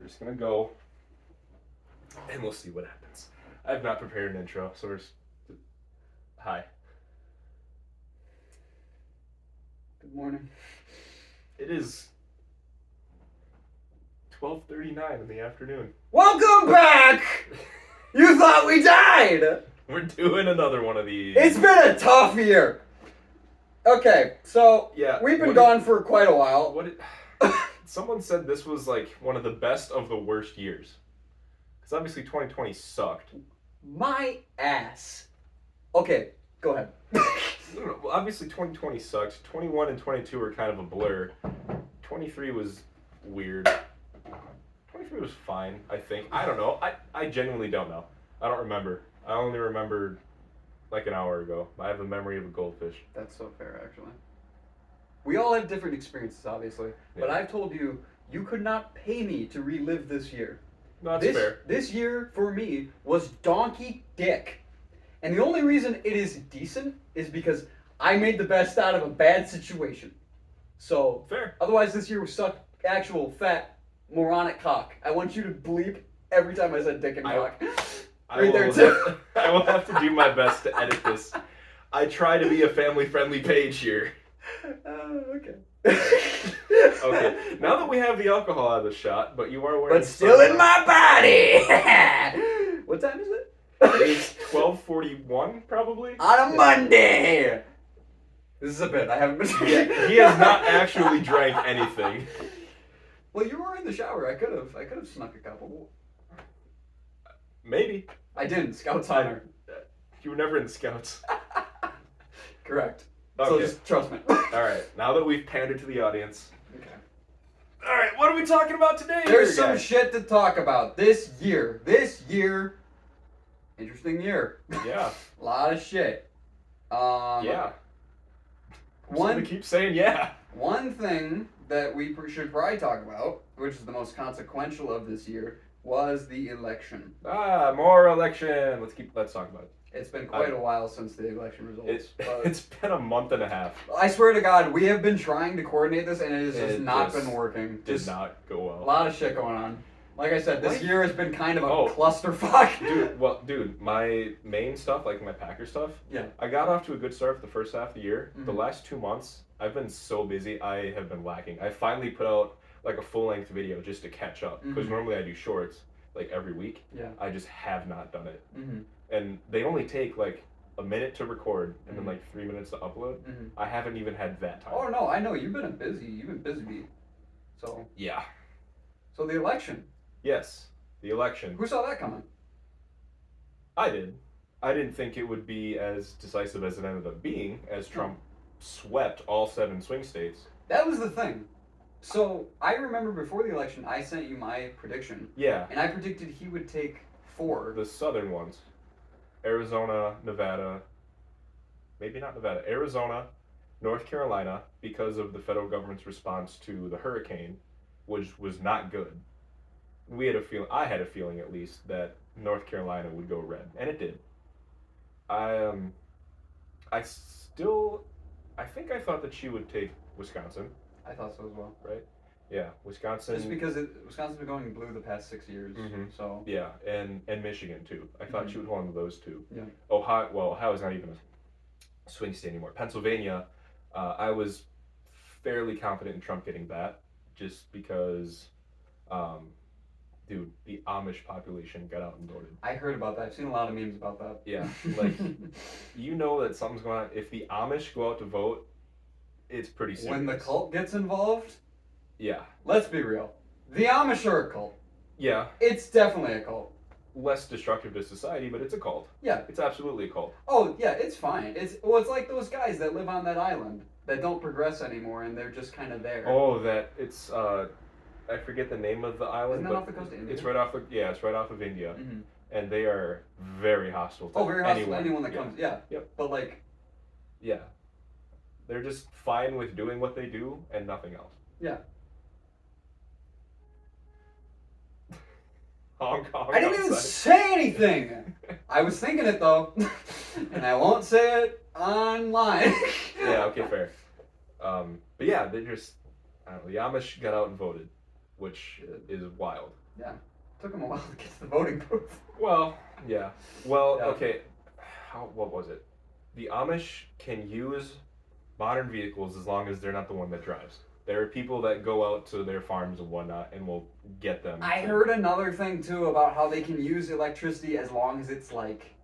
We're just gonna go, and we'll see what happens. I have not prepared an intro, so we're just... Hi. Good morning. It is 12:39 in the afternoon. Welcome back! You thought we died! We're doing another one of these. It's been a tough year. Okay, so Yeah, we've been what gone for quite a while. What? Someone said this was like one of the best of the worst years. Because obviously 2020 sucked. My ass. Okay, go ahead. No, well, obviously 2020 sucked. 21 and 22 were kind of a blur. 23 was weird. 23 was fine, I think. I don't know. I genuinely don't know. I don't remember. I only remember like an hour ago. I have the memory of a goldfish. That's so fair, actually. We all have different experiences, obviously. But Yeah. I've told you, you could not pay me to relive this year. No, that's fair. This year, for me, was donkey dick. And the only reason it is decent is because I made the best out of a bad situation. So, Fair. otherwise this year was such actual fat, moronic cock. I want you to bleep every time I said dick and cock. Right there, too. I will have to do my best to edit this. I try to be a family-friendly page here. Okay. Okay, now that we have the alcohol out of the shot, but you are wearing... But still in my body! What time is it? It's 12:41, probably? On a Monday! This is a bit. I haven't been... Yeah, he has not actually drank anything. Well, you were in the shower. I could have snuck a couple. Maybe. I didn't. Scout's honor. You were never in the Scouts. Correct. Okay. So just trust me. Alright, now that we've pandered to the audience. Okay. Alright, what are we talking about today? There's here, some guys? shit to talk about. This year. Interesting year. Yeah. A lot of shit. Yeah. I'm just gonna keep saying yeah. One thing that we should probably talk about, which is the most consequential of this year, was the election. Ah, more election. Let's talk about it. It's been quite a while since the election results. It's been a month and a half. I swear to God, we have been trying to coordinate this, and it has just not just been working. Did not go A well. lot of shit going on. Like I said, this What? year has been kind of a Oh. clusterfuck. Dude, my main stuff, like my Packer stuff, Yeah. I got off to a good start for the first half of the year. The Mhm. last 2 months, I've been so busy, I have been lacking. I finally put out like a full-length video just to catch up, because Mhm. normally I do shorts like every week. Yeah. I just have not done it. Mm-hmm. And they only take like a minute to record and then Mhm. like 3 minutes to upload. Mm-hmm. I haven't even had that time. Oh no, I know you've been busy. You've been busy bee. So Yeah. the election. Yes. The election. Who saw that coming? I did. I didn't think it would be as decisive as it ended up being, as Trump swept all 7 swing states. That was the thing. So I remember before the election, I sent you my prediction, Yeah, and I predicted he would take 4. the southern ones. Arizona, Nevada, maybe not Nevada, Arizona, North Carolina, because of the federal government's response to the hurricane, which was not good. We had a feeling, I had a feeling at least, that North Carolina would go red, and it did. I think I thought that she would take Wisconsin, I thought so as well. right? Yeah, Wisconsin. Just because Wisconsin's been going blue the past 6 years, Mhm. so Yeah, and Michigan too. I thought she would hold on to those two. Yeah. Ohio's not even a swing state anymore. Pennsylvania, I was fairly confident in Trump getting that, just because, dude, the Amish population got out and voted. I heard about that. I've seen a lot of memes about that. Yeah, like, you know that something's going on. If the Amish go out to vote, it's pretty serious. When the cult gets involved, Yeah. let's be real. The Amish are a cult. Yeah, It's definitely a cult. less destructive to society, but it's a cult. Yeah. It's absolutely a cult. Oh yeah, it's fine. It's like those guys that live on that island that don't progress anymore, and they're just kind of there. Oh, it's I forget the name of the island. Isn't that but off the coast of India? It's right off it's right off of India, Mm-hmm. and they are very hostile to Oh, very hostile to anyone. anyone that Yeah. comes. Yeah. Yep. But like, Yeah, they're just fine with doing what they do and nothing else. yeah. Hong Kong. I didn't even outside. say anything. I was thinking it though, and I won't say it online. Yeah. Okay. Fair. But yeah, they just I don't know. The Amish got out and voted, which is wild. Yeah. Took him a while to get to the voting booth. Well, yeah. Well, Yeah. okay. What was it? The Amish can use modern vehicles as long as they're not the one that drives. There are people that go out to their farms and whatnot and will get them. I heard another thing too about how they can use electricity as long as it's like,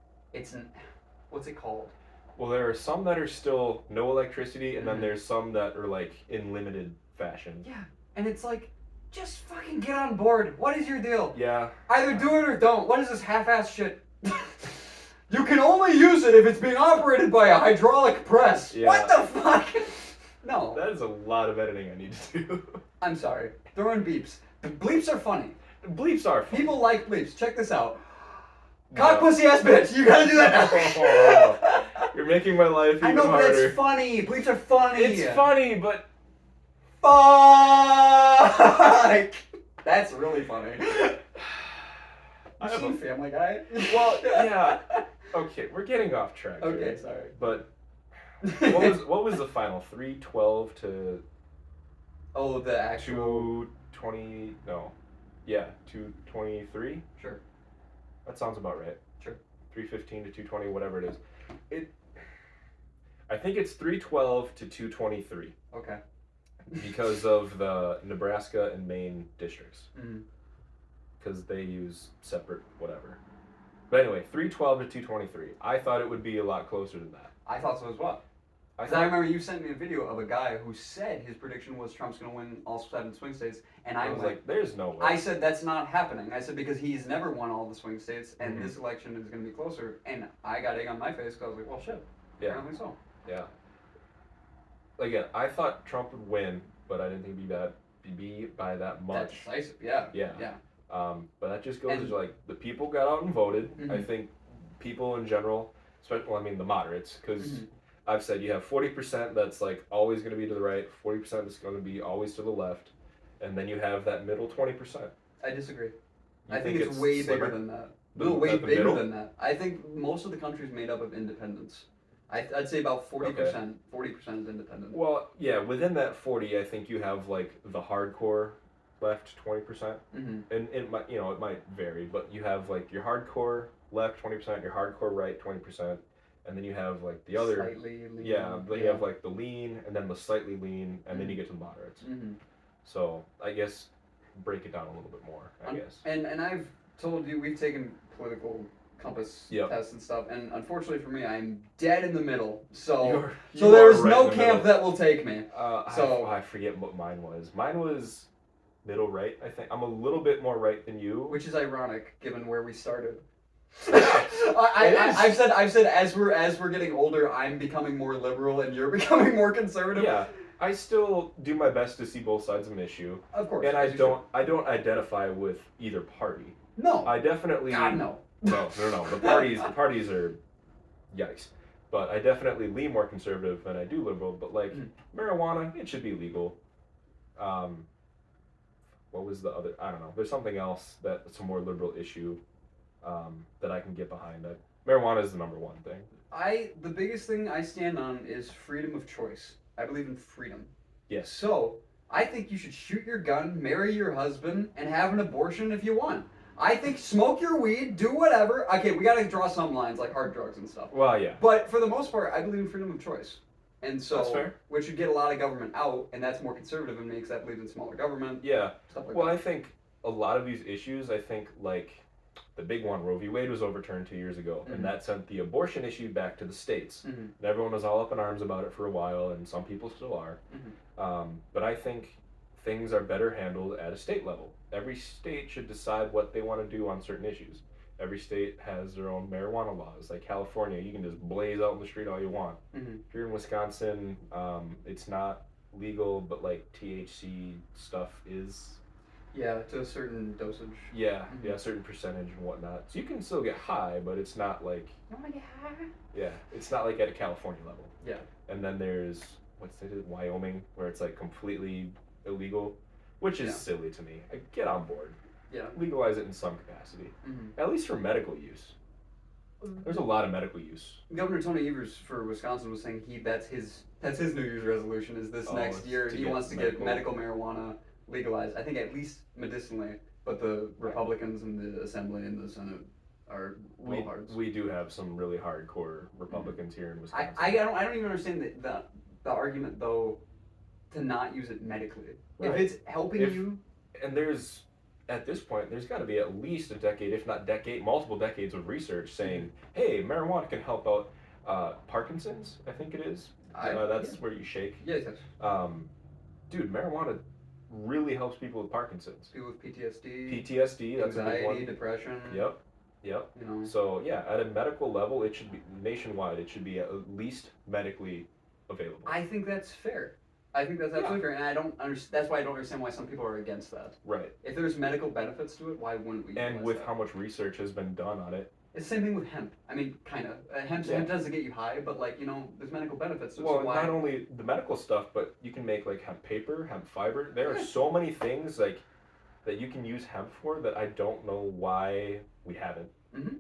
what's it called? Well, there are some that are still no electricity, and then Mhm. there's some that are like in limited fashion. Yeah, and it's like, just fucking get on board. What is your deal? Yeah. Either do it or don't. What is this half-ass shit? You can only use it if it's being operated by a hydraulic press. Yeah. What the fuck? No. That is a lot of editing I need to do. I'm sorry. Throw in beeps. Bleeps are funny. Bleeps are fun. People like bleeps. Check this out. No. Cock pussy ass bitch. You gotta do that now. You're making my life even I know, but harder. it's funny. Bleeps are funny. It's funny, but Fuck. That's really funny. I You have seen a- Family Guy? Well, yeah. Okay, we're getting off track. Okay, here. sorry. But what was the final? 312 to Oh, the actual. 220? No. Yeah, 223. Sure. That sounds about right. Sure. 315 to 220, whatever it is. I think it's 312 to 223 Okay. because of the Nebraska and Maine districts. Mhm. Because they use separate whatever. But anyway, 312 to 223. I thought it would be a lot closer than that. I thought so as well. I Because I remember you sent me a video of a guy who said his prediction was Trump's going to win all 7 swing states, and I was went, like, there's no way. I said that's not happening. I said because he's never won all the swing states, and Mhm. this election is going to be closer. And I got egg on my face because I was like, well, shit. Yeah. Apparently so. Yeah. Again, I thought Trump would win, but I didn't think he'd be by that That's much. decisive. Yeah. Yeah. Yeah. But that just goes And- to like the people got out and voted. I Mhm. think people in general, especially I mean the moderates, because Mhm. I've said you have 40% that's like always going to be to the right, 40% that's going to be always to the left, and then you have that middle 20%. I disagree. You I think it's way slimmer? bigger than that. The- No, way the bigger middle? than that. I think most of the country is made up of independents. I'd say about 40%. 40% is independent. Well, yeah, within that 40, I think you have like the hardcore left 20%, Mm-hmm. and it might it might vary, but you have like your hardcore left 20%, your hardcore right 20%, and then you have like the other Slightly lean. yeah, then you have like the lean and then the slightly lean, and then you get to the moderates. Mm-hmm. So I guess break it down a little bit more. I guess. And I've told you we've taken political compass Yep. tests and stuff, and unfortunately for me, I'm dead in the middle. So You so there are is right no in the camp middle. that will take me. So- I forget what mine was. Mine was middle right. I think I'm a little bit more right than you. Which is ironic given where we started. It is. I've said as we're getting older, I'm becoming more liberal and you're becoming more conservative. Yeah, I still do my best to see both sides of an issue, Of course. and I as you don't identify with either party. should. No. I definitely God no. no. The parties are yikes. But I definitely lean more conservative than I do liberal. But like Mhm. marijuana, it should be legal. What was the other? I don't know. There's something else that's a more liberal issue that I can get behind. Marijuana is the number one thing. The biggest thing I stand on is freedom of choice. I believe in freedom. Yes. So I think you should shoot your gun, marry your husband, and have an abortion if you want. I think smoke your weed, do whatever. Okay, we gotta draw some lines like hard drugs and stuff. Well, yeah. But for the most part, I believe in freedom of choice. And so, That's fair. which would get a lot of government out, and that's more conservative and makes that believe in smaller government, Yeah. stuff like Well, that. I think a lot of these issues, I think like the big one, Roe v. Wade was overturned 2 years ago, Mhm. and that sent the abortion issue back to the states. Mhm. And everyone was all up in arms about it for a while, and some people still are. But I think things are better handled at a state level. Every state should decide what they want to do on certain issues. Every state has their own marijuana laws. Like California, you can just blaze out in the street all you want. Mhm. Here in Wisconsin, it's not legal, but like THC stuff is. Yeah, to a certain dosage. Yeah, Mhm. yeah, a certain percentage and whatnot. So you can still get high, but it's not like Oh my god. yeah, it's not like at a California level. Yeah. And then there's what's it, Wyoming, where it's like completely illegal, which is Yeah. silly to me. I get on board. Yeah. Legalize it in some capacity, Mhm. at least for medical use. There's a lot of medical use. Governor Tony Evers for Wisconsin was saying that's his New Year's resolution is this Oh, next it's year to he get wants to get medical marijuana legalized. I think at least medicinally, but the Republicans in the Assembly and the Senate are blowhards. We do have some really hardcore Republicans here in Wisconsin. I don't even understand the argument though to not use it medically. Right. If it's helping you, and there's at this point there's got to be at least a decade, if not multiple decades of research saying, hey, marijuana can help out Parkinson's. I think it is. That's where you shake. Yes. Dude, marijuana really helps people with Parkinson's. People with PTSD. PTSD, that's a big anxiety, one. depression. Yep. You know. So yeah, at a medical level, it should be nationwide. It should be at least medically available. I think that's fair. I think that's absolutely fair, and I don't understand. That's why I don't understand why some people are against that. Right. If there's medical benefits to it, why wouldn't we? And with how much research has been done on it. It's the same thing with hemp. I mean, kind of. Hemp doesn't get you high, but like there's medical benefits to it. Well, so why? not only the medical stuff, but you can make like hemp paper, hemp fiber. There are so many things like that you can use hemp for that I don't know why we haven't. Mm-hmm.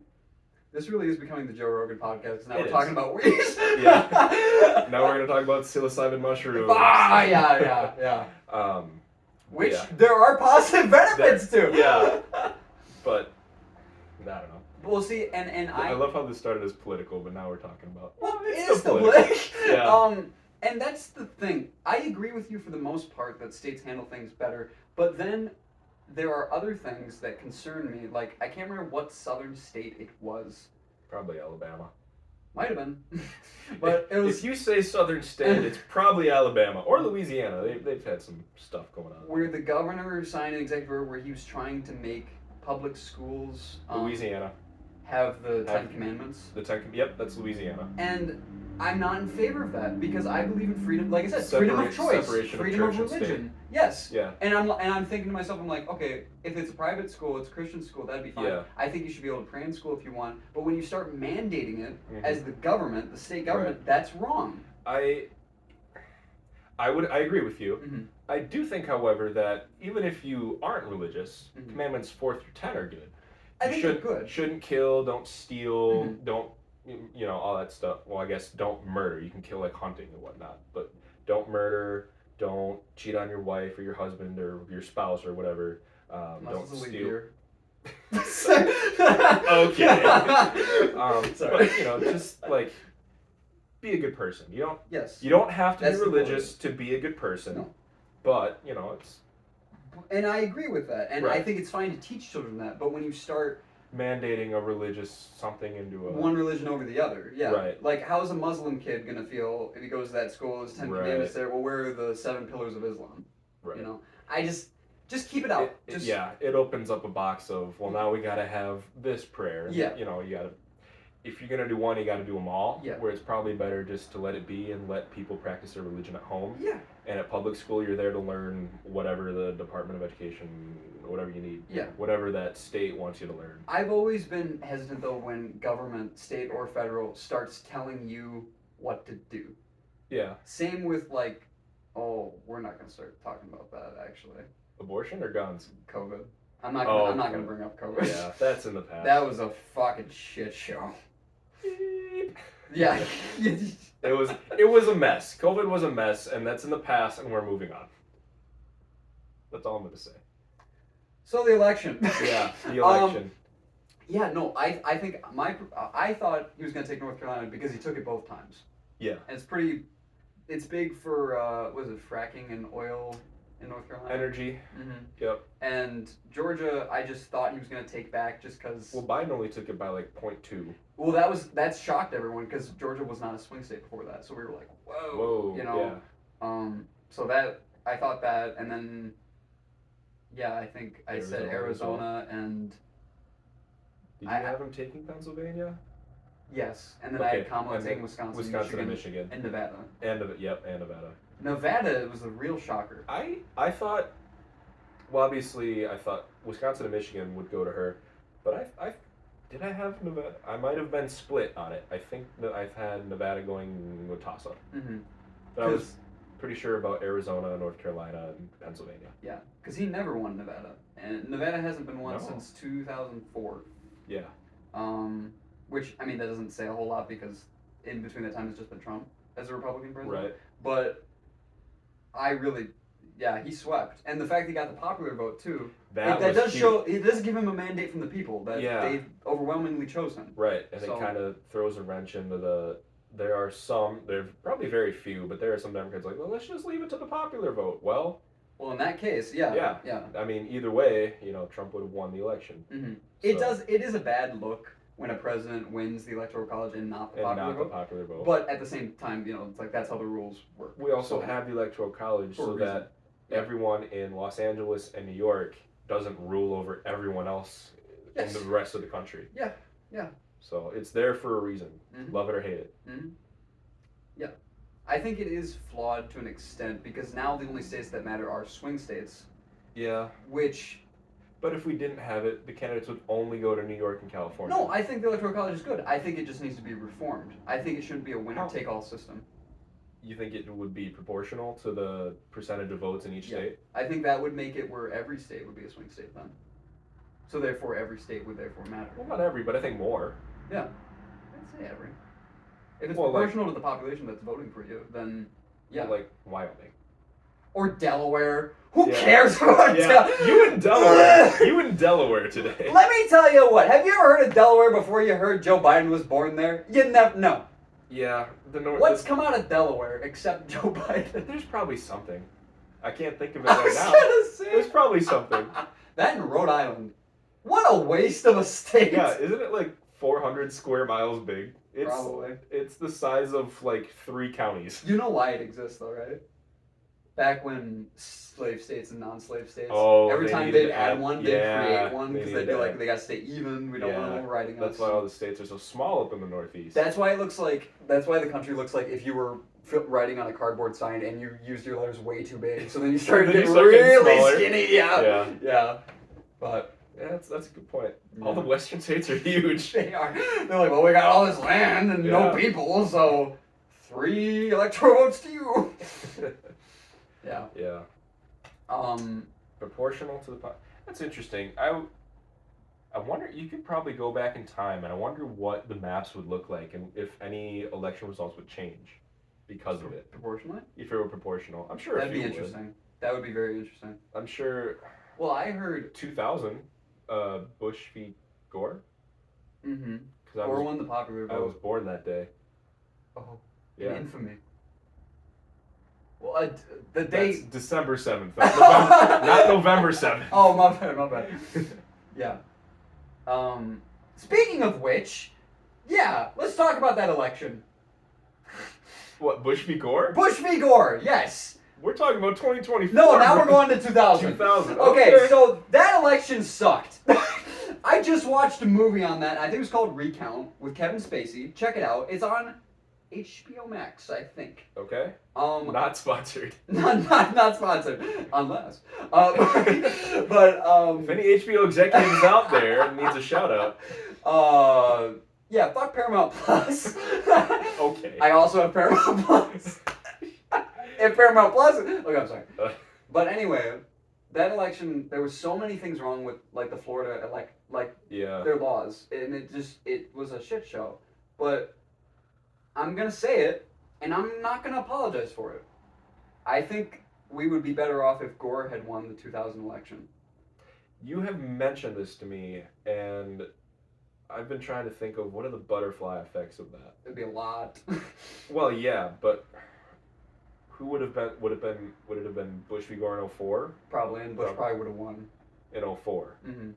This really is becoming the Joe Rogan podcast because now we're is. talking about weed. Yeah. Now we're gonna talk about psilocybin mushrooms. Yeah. Which there are positive benefits to. Yeah. But I don't know. Well, see, and I love how this started as political, but now we're talking about. Well, it is still political. Yeah. And that's the thing. I agree with you for the most part that states handle things better, but then there are other things that concern me. Like, I can't remember what southern state it was. Probably Alabama. Might have been. But it was... If you say southern state, it's probably Alabama or Louisiana. They've had some stuff going on. Where the governor signed an executive order where he was trying to make public schools... Louisiana. Have the Ten Commandments. Yep, that's Louisiana. And I'm not in favor of that because I believe in freedom. Like I said, freedom of choice, freedom of religion. Yes. Yeah. And I'm thinking to myself, I'm like, okay, if it's a private school, it's a Christian school, that'd be fine. Yeah. I think you should be able to pray in school if you want. But when you start mandating it as the government, the state government, that's wrong. I agree with you. Mm-hmm. I do think, however, that even if you aren't religious, commandments 4 through 10 are good. I think they're good. Shouldn't kill, don't steal, don't, all that stuff. Well, I guess don't murder. You can kill like hunting and whatnot, but don't murder, don't cheat on your wife or your husband or your spouse or whatever. Don't steal. Okay. But just like be a good person. You don't have to be religious to be a good person. No. But it's. And I agree with that, and Right. I think it's fine to teach children that. But when you start mandating a religious something into one religion over the other, Right. Like, how's a Muslim kid gonna feel if he goes to that school? There's 10 commandments there. Well, where are the 7 pillars of Islam? Right. I just keep it out. It opens up a box of now we gotta have this prayer. And, Yeah. You gotta. If you're gonna do one, you gotta do them all. Yeah. Where it's probably better just to let it be and let people practice their religion at home. Yeah. And at public school, you're there to learn whatever the Department of Education, whatever you need. Yeah. Whatever that state wants you to learn. I've always been hesitant though when government, state or federal, starts telling you what to do. Yeah. Same with we're not gonna start talking about that actually. Abortion or guns? COVID. I'm not gonna bring up COVID. Yeah, that's in the past. That was a fucking shit show. Yeah. It was a mess. COVID was a mess, and that's in the past, and we're moving on. That's all I'm going to say. So the election. Yeah, the election. Yeah, no, I think I thought he was going to take North Carolina because he took it both times. Yeah. And it's big for, fracking and oil in North Carolina? Energy. Mm-hmm. Yep. And Georgia, I just thought he was going to take back just because... Well, Biden only took it by 0.2. Well, that shocked everyone because Georgia was not a swing state before that. So we were like, whoa. Yeah. So that, I thought that, and then, I think I said Arizona and... Did you have him taking Pennsylvania? Yes, and then I had Kamala taking Wisconsin and Michigan. And Nevada. And Nevada. Nevada was a real shocker. I thought, well, obviously, I thought Wisconsin and Michigan would go to her, but did I have Nevada? I might have been split on it. I think that I've had Nevada going with toss-up. Mm-hmm. But I was pretty sure about Arizona, North Carolina, and Pennsylvania. Yeah, because he never won Nevada, and Nevada hasn't been won since 2004. Yeah. Which, I mean, that doesn't say a whole lot because in between that time it's just been Trump as a Republican president. Right. But he swept. And the fact he got the popular vote, too. That that was does huge. show. It does give him a mandate from the people that Yeah. they overwhelmingly chose him. Right, and So- it kind of throws a wrench into the. There are probably very few, but there are some Democrats like, well, let's just leave it to the popular vote. Well, Well, in that case, yeah. I mean, either way, Trump would have won the election. Mm-hmm. It So- does. It is a bad look when a president wins the electoral college and not the and popular not the vote. popular vote. But at the same time, it's like that's how the rules work. We also So- have the electoral college For a so reason. that Yeah. everyone in Los Angeles and New York doesn't rule over everyone else Yes. in the rest of the country. Yeah, yeah. So it's there for a reason. Mhm. Love it or hate it. Yeah, I think it is flawed to an extent because now the only states that matter are swing states, Yeah. which But if we didn't have it, the candidates would only go to New York and California. no, I think the electoral college is good. I think it just needs to be reformed. I think it shouldn't be a winner-take-all system. You think it would be proportional to the percentage of votes in each Yeah. state? I think that would make it where every state would be a swing state then. So therefore, every state would therefore matter. Well, not every, but I think more. Yeah, I'd say every. If it's Well, like- proportional to the population that's voting for you, then yeah. Like Wyoming. Or Delaware. Who Yeah. cares about Yeah, you in Delaware. You in Delaware today. Let me tell you what. Have you ever heard of Delaware before you heard Joe Biden was born there? You never know. Yeah, the North. What's come out of Delaware except Joe Biden? There's probably something. I can't think of it I right was now. gonna say There's probably something. that in Rhode Island. What a waste of a state. Yeah, isn't it like 400 square miles big? It's Probably. It's the size of like 3 counties. You know why it exists though, right? Back when slave states and non-slave states, Oh, every they time needed they'd to add add- one, they'd yeah, create one they because needed they'd be to like, add- they gotta stay even. We don't want Yeah, them overriding us. That's why all the states are so small up in the Northeast. That's why it looks like. That's why the country looks like if you were writing on a cardboard sign and you used your letters way too big, so then you started Then you getting start getting really smaller. skinny. Yeah. Yeah. Yeah. But Yeah, that's a good point. All the Yeah. western states are huge. they are. They're like, well, we got all this land and no Yeah. people, so 3 electoral votes to you. Yeah. Yeah. Proportional to the That's interesting. I wonder, you could probably go back in time and I wonder what the maps would look like and if any election results would change because of it. Proportionally. If it were proportional. I'm sure That'd a be few would. interesting. That would be very interesting. I'm sure Well, I heard. 2000 Bush v. Gore Mm-hmm. because Or won the popular I was vote. born that day. Oh. Yeah. Infamy. Well, the That's date. December 7th. Not November 7th. Oh, my bad, my bad. Yeah. Speaking of which, yeah, let's talk about that election. What, Bush v. Gore? Bush v. Gore, yes. We're talking about 2024. No, now we're going to 2000. 2000. Okay, so that election sucked. I just watched a movie on that. I think it was called Recount with Kevin Spacey. Check it out. It's on HBO Max, I think. Okay. Not Not sponsored. not sponsored, unless. But If any HBO executive is out there and needs a shout out, yeah, fuck Paramount Plus. okay. I also have Paramount Plus. If Paramount Plus, okay, I'm sorry. But anyway, that election, there was so many things wrong with like the Florida like Yeah. their laws, and it was a shit show. But I'm gonna say it, and I'm not gonna apologize for it. I think we would be better off if Gore had won the 2000 election. You have mentioned this to me, and I've been trying to think of what are the butterfly effects of that. It'd be a lot. Well, yeah, but who would it have been Bush v. Gore in 04? Probably, and Bush probably would have won. In 04. hmm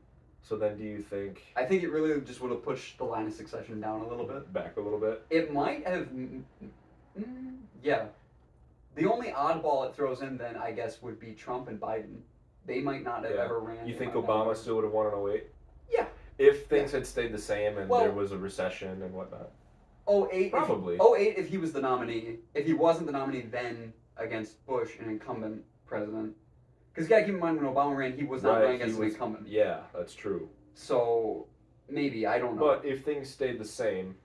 So then do you think I think it really just would have pushed the line of succession down a little bit. back a little bit? It might have. Yeah. The only oddball it throws in then, I guess, would be Trump and Biden. They might not have Yeah. ever ran. You they think might not Obama have- still would have won in 08? Yeah. If things had stayed the same and Well- there was a recession and whatnot. 08, Probably. 08 if he was the nominee. If he wasn't the nominee then against Bush, an incumbent president. Because you gotta keep in mind when Obama ran, he was not running against an incumbent. Yeah, that's true. So maybe, I don't know. But if things stayed the same,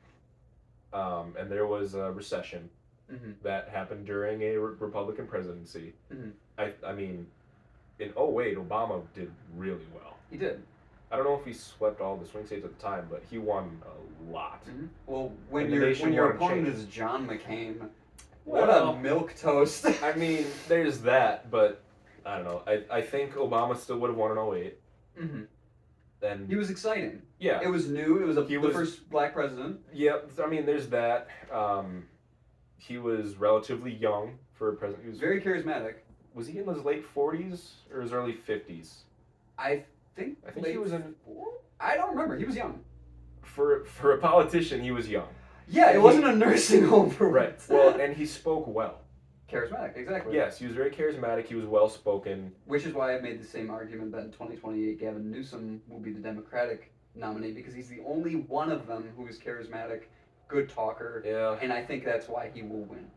and there was a recession hmm that happened during a Republican presidency, Mhm. I mean, in 08, Obama did really well. He did. I don't know if he swept all the swing states at the time, but he won a lot. Well, when And the your nation wanted opponent change. is John McCain, what Well, a milk toast. I mean, there's that, but I don't know. I think Obama still would have won in 08. Mm-hmm. And He was exciting. yeah. It was new. It was He the was- first black president. Yep. I mean, there's that. He was relatively young for a president. He was Very charismatic. Was he in his late 40s or his early 50s? I think he late was in. I don't remember. He was young. For a politician, he was young. Yeah, it wasn't a nursing home for Right. once. Well, and he spoke well. Charismatic, exactly. Yes, he was very charismatic. He was well spoken. Which is why I made the same argument that in 2028 Gavin Newsom will be the Democratic nominee because he's the only one of them who is charismatic, good talker, Yeah. and I think that's why he will win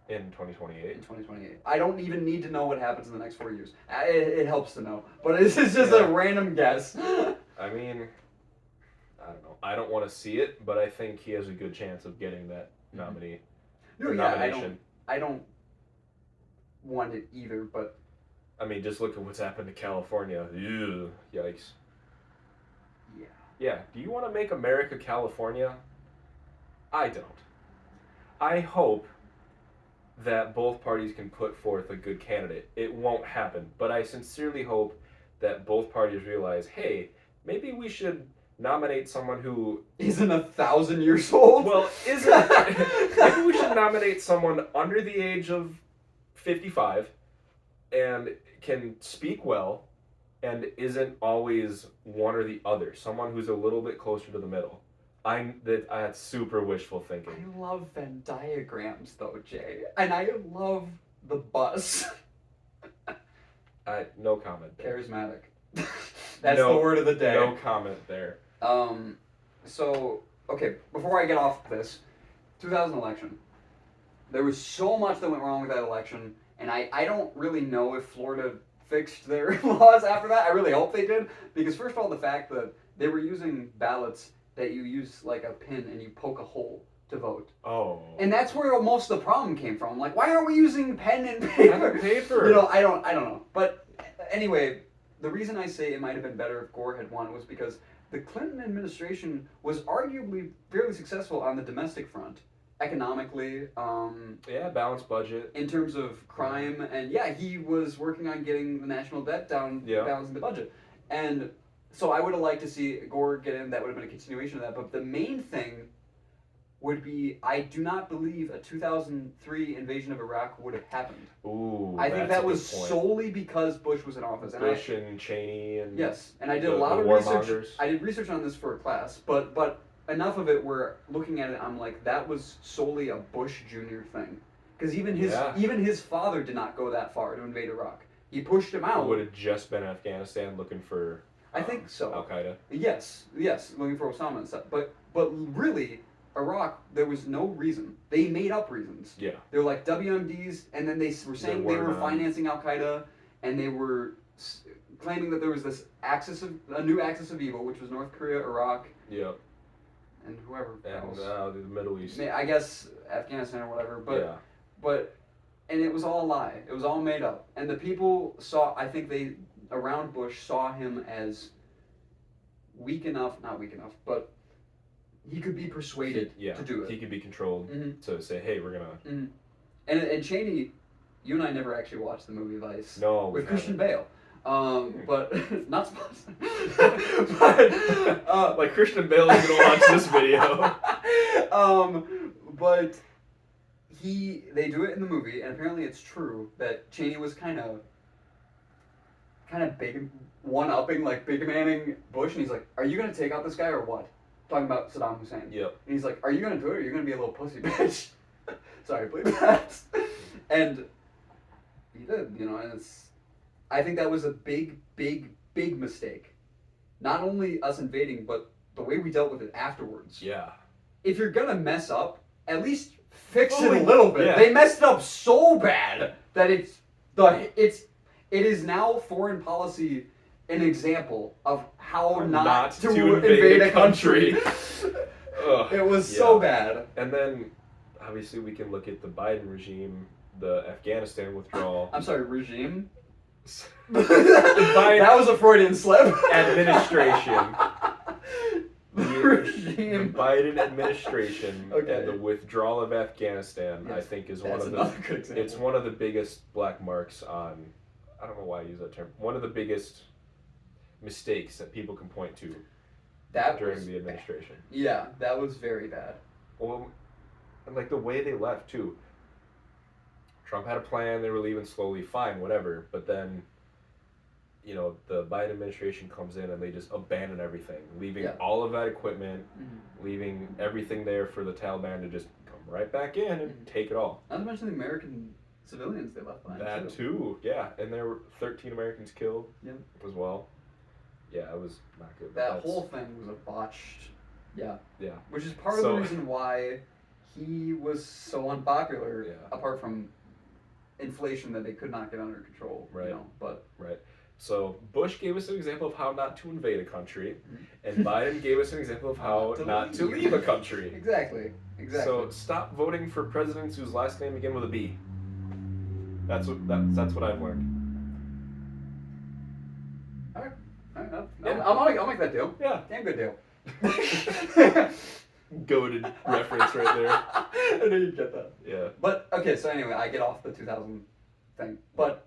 In in 2028. 2028. I don't even need to know what happens in the next 4 years. It helps to know, but it's just Yeah. a random guess. I mean, I don't know. I don't want to see it, but I think he has a good chance of getting that nominee No, or yeah, nomination. I don't want it either, but I mean, just look at what's happened to California. Ew, yikes. yeah. Yeah. Do you want to make America California? I don't. I hope that both parties can put forth a good candidate. It won't happen, but I sincerely hope that both parties realize, hey, maybe we should nominate someone who, Isn't 1,000 years old? well, isn't. Maybe we should nominate someone under the age of 55 and can speak well and isn't always one or the other. Someone who's a little bit closer to the middle. That's super wishful thinking. I love Venn diagrams though, Jay. And I love the bus. No comment there. Charismatic. That's No- the word of the day. No comment there. So, okay, before I get off this, 2000 election. There was so much that went wrong with that election, and I don't really know if Florida fixed their laws after that. I really hope they did, because first of all, the fact that they were using ballots that you use like a pin and you poke a hole to vote. Oh. And that's where most of the problem came from. Like, why aren't we using pen and paper? Paper. You know, I don't know. But anyway, the reason I say it might have been better if Gore had won was because the Clinton administration was arguably fairly successful on the domestic front, economically, Yeah, balanced budget. in terms of crime, and yeah, he was working on getting the national debt down, Yeah. balancing the budget, and so I would have liked to see Gore get in. That would have been a continuation of that. But the main thing would be, I do not believe a 2003 invasion of Iraq would have happened. Ooh, I think that's that a was good point. solely because Bush was in office. And Bush and Cheney and yes, and I did the- a lot the of research. warmongers. I did research on this for a class, but enough of it where looking at it, I'm like, that was solely a Bush Jr. thing, because even his father did not go that far to invade Iraq. He pushed him It out. would have just been Afghanistan looking for. I think so. Al Qaeda. Yes, looking for Osama and stuff. But really, Iraq, there was no reason. They made up reasons. Yeah. They were like WMDs, and then they were saying they were were, financing Al Qaeda, and they were claiming that there was this a new axis of evil, which was North Korea, Iraq, Yep. and whoever And else. the Middle East. I guess Afghanistan or whatever. Yeah. And it was all a lie. It was all made up. And the people I think they around Bush saw him as not weak enough, but he could be persuaded Yeah. to do it. He could be controlled Mhm. to say, hey, we're gonna. And Cheney, you and I never actually watched the movie Vice No. with we Christian haven't. Bale, but not sponsored. but Like Christian Bale is gonna watch this video. but they do it in the movie, and apparently it's true that Cheney was kind of big one-upping, like big manning Bush, and he's like, "Are you gonna take out this guy or what?" Talking about Saddam Hussein. Yep. And he's like, "Are you gonna do it, or are you gonna be a little pussy bitch?" Sorry, bleep that. And he did, and I think that was a big mistake. Not only us invading, but the way we dealt with it afterwards. Yeah. If you're gonna mess up, at least fix it Oh, a little bit. yeah. They messed it up so bad that it is now foreign policy an example of how not to invade a country. Ugh, It was yeah. so bad. And then, obviously, we can look at the Biden regime, the Afghanistan withdrawal. I'm sorry, regime. Biden That was a Freudian slip. administration. The The regime. Biden administration Okay. and the withdrawal of Afghanistan, I Yes, think, is That's one of another good example. it's one of the biggest black marks on I don't know why I use that term. One of the biggest mistakes that people can point to That during was the administration. bad. Yeah, that was very bad. Well, and like the way they left too. Trump had a plan. They were leaving slowly. Fine, whatever. But then, the Biden administration comes in and they just abandon everything, leaving Yeah. all of that equipment, Mhm. leaving everything there for the Taliban to just come right back in and Mhm. take it all. Not to mention the American civilians they left behind That too, yeah. And there were 13 Americans killed Yep. as well. Yeah, it was not good. but That that's- whole thing was a botched. Yeah. Yeah. Which is part of the reason why he was so unpopular. Yeah. Apart from inflation that they could not get under control. Right. But Right. So Bush gave us an example of how not to invade a country, Mhm. and Biden gave us an example of how not to leave a country. Exactly. So stop voting for presidents whose last name begin with a B. That's what I've learned. All right. Yeah. I'll make that deal. Yeah. Damn good deal. Goated reference right there. I knew you'd get that. Yeah. But okay, so anyway, I get off the 2000 thing. But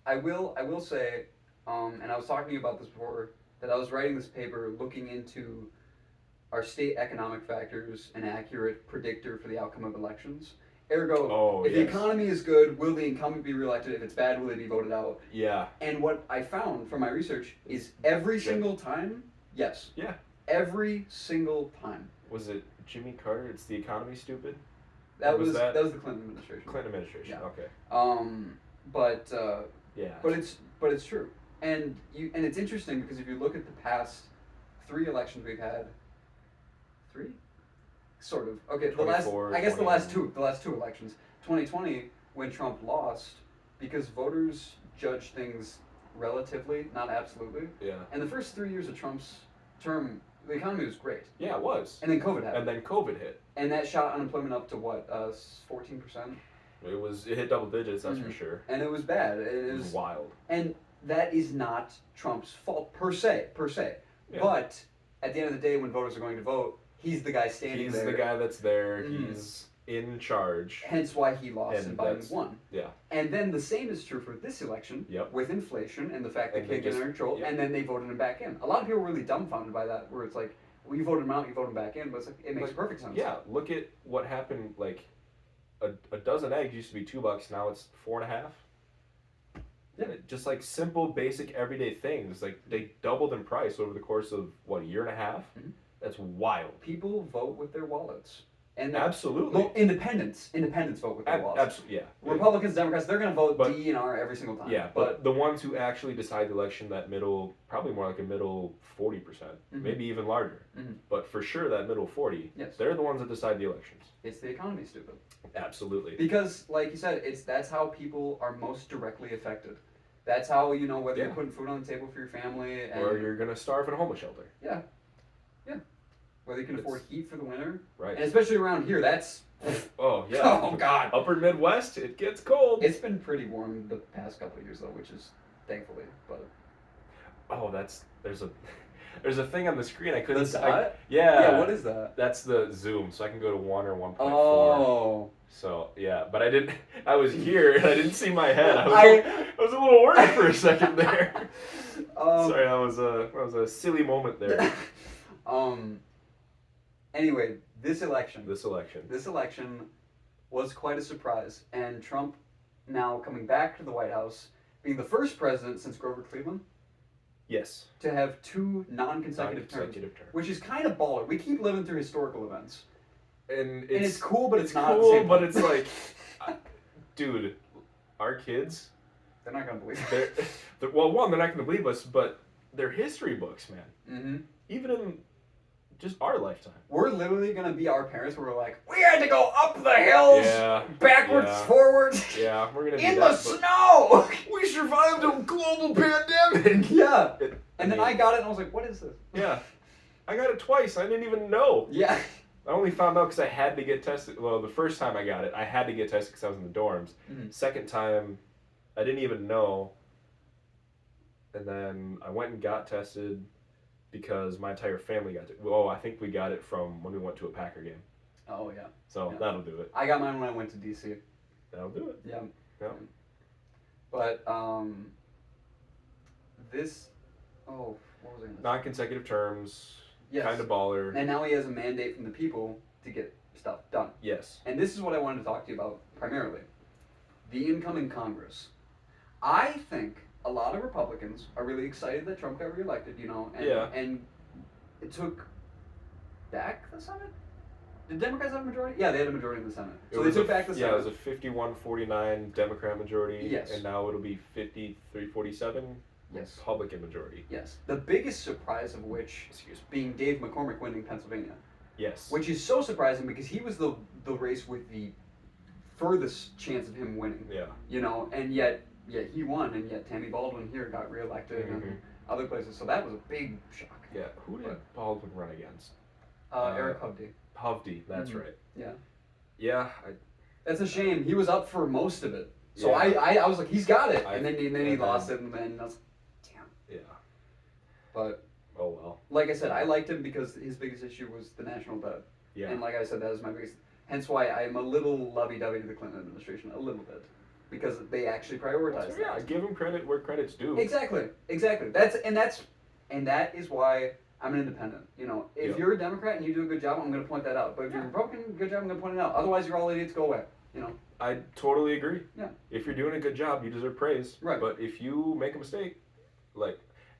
I will say, and I was talking to you about this before, that I was writing this paper looking into our state economic factors an accurate predictor for the outcome of elections. Ergo, if the economy is good, will the incumbent be reelected? If it's bad, will they be voted out? Yeah. And what I found from my research is every single time, yes. Yeah. Every single time. Was it Jimmy Carter? It's the economy, stupid. That Was was that- the Clinton administration. Clinton administration. Yeah. Okay. But Yeah. but it's true, and it's interesting because if you look at the past 3 elections we've had, 3, sort of okay. The last 24, I guess the last 20. two elections, 2020 when Trump lost because voters judge things relatively, not absolutely, Yeah. and the first 3 years of Trump's term, the economy was great, Yeah, it was. and then COVID happened, And then COVID hit. and that shot unemployment up to what 14%. It hit double digits, that's for Mhm. sure. And it was bad. It was wild. And that is not Trump's fault per se. Yeah. But at the end of the day, when voters are going to vote, he's the guy standing He's there. the guy that's there. Mhm. He's in charge. Hence why he lost And and Biden that's- won. Yeah. And then the same is true for this election Yep. with inflation and the fact that And they can't get just- under control. yep. And then they voted him back in. A lot of people were really dumbfounded by that, where it's like, well, you voted him out, you voted him back in, but it's like, it makes Like, perfect sense. Yeah, look at what happened. Like, a dozen eggs used to be $2. Now it's 4.5. Yeah. Just like simple, basic, everyday things. Like they doubled in price over the course of what, a year and a half. Mhm. That's wild. People vote with their wallets. And Absolutely. well, independents vote with their wallets. Absolutely. Yeah. Republicans, Democrats, they're going to vote But- D and R every single time. Yeah, but the ones who actually decide the election, that middle, probably more like a middle 40%, Mhm. maybe even larger. Mhm. But for sure, that middle 40, Yes. they're the ones that decide the elections. It's the economy, stupid. Absolutely. Because, like you said, that's how people are most directly affected. That's how whether Yeah. you're putting food on the table for your family, and Or you're gonna starve in a homeless shelter. whether you can It's- afford heat for the winter, Right. and especially around here, that's Oh yeah. oh god. Upper Midwest, it gets cold. It's been pretty warm the past couple of years though, which is thankfully. But Oh, there's a thing on the screen I couldn't. dot? Yeah. what is that? That's the zoom, so I can go to 1 or 1.4. Oh, So yeah, but I didn't. I was here and I didn't see my head. I I- was a little worried for a second there. um, Sorry, that was a silly moment there. Anyway, this election This election. was quite a surprise, and Trump now coming back to the White House, being the first president since Grover Cleveland Yes. to have 2 non-consecutive terms, Non-consecutive term. which is kind of baller. We keep living through historical events, And and it's cool, but it's it's not. At the cool, same but time. it's like, dude, our kids, they're not gonna believe it. well, one, they're not going to believe us, but they're history books, man. Mm-hmm. Even in just our lifetime. We're literally gonna be our parents. Where we're like, we had to go up the hills, Yeah. backwards, yeah. forwards, Yeah, we're gonna do in that, the but snow. we survived a global pandemic. Yeah. It- And then I got it, and I was like, what is this? Yeah, I got it twice. I didn't even know. Yeah. I only found out because I had to get tested. Well, the first time I got it, I had to get tested because I was in the dorms. Mhm. Second time, I didn't even know. And then I went and got tested because my entire family got it. Well, I think we got it from when we went to a Packer game. Oh yeah. So Yeah. that'll do it. I got mine when I went to DC. That'll do it. Yeah. Yeah. But this, oh, what was I going to say? Non-consecutive terms, Yes. kind of baller. And now he has a mandate from the people to get stuff done. Yes. And this is what I wanted to talk to you about primarily. The incoming Congress. I think a lot of Republicans are really excited that Trump got reelected, you know, and, Yeah. and it took back the Senate? Did Democrats have a majority? Yeah, they had a majority in the Senate. So they took back the Senate. Yeah, it was a 51-49 Democrat majority. Yes. And now it'll be 53-47 Yes. Republican majority. Yes. The biggest surprise of which Excuse me. being Dave McCormick winning Pennsylvania. Yes. Which is so surprising because he was the race with the furthest chance of him winning. Yeah. You know, and yet he won, and yet Tammy Baldwin here got reelected and other places. So that was a big shock. Yeah. Who did Baldwin run against? Eric Hovde. Hovde, that's right. Yeah. Yeah. That's a shame. He was up for most of it. So Yeah. I was like, he's got it. And then he and lost it, and then I was like, damn. Yeah. But Oh well. like I said, I liked him because his biggest issue was the national debt. Yeah. And like I said, that was my biggest. Hence why I'm a little lovey-dovey to the Clinton administration, a little bit, because they actually prioritized Yeah. that. Give him credit where credit's due. Exactly. And that is why I'm an independent. You know, if Yep. you're a Democrat and you do a good job, I'm going to point that out. But if you're a Republican, good job, I'm going to point it out. Otherwise, you're all idiots. Go away. You know. I totally agree. Yeah. If you're doing a good job, you deserve praise. Right. But if you make a mistake,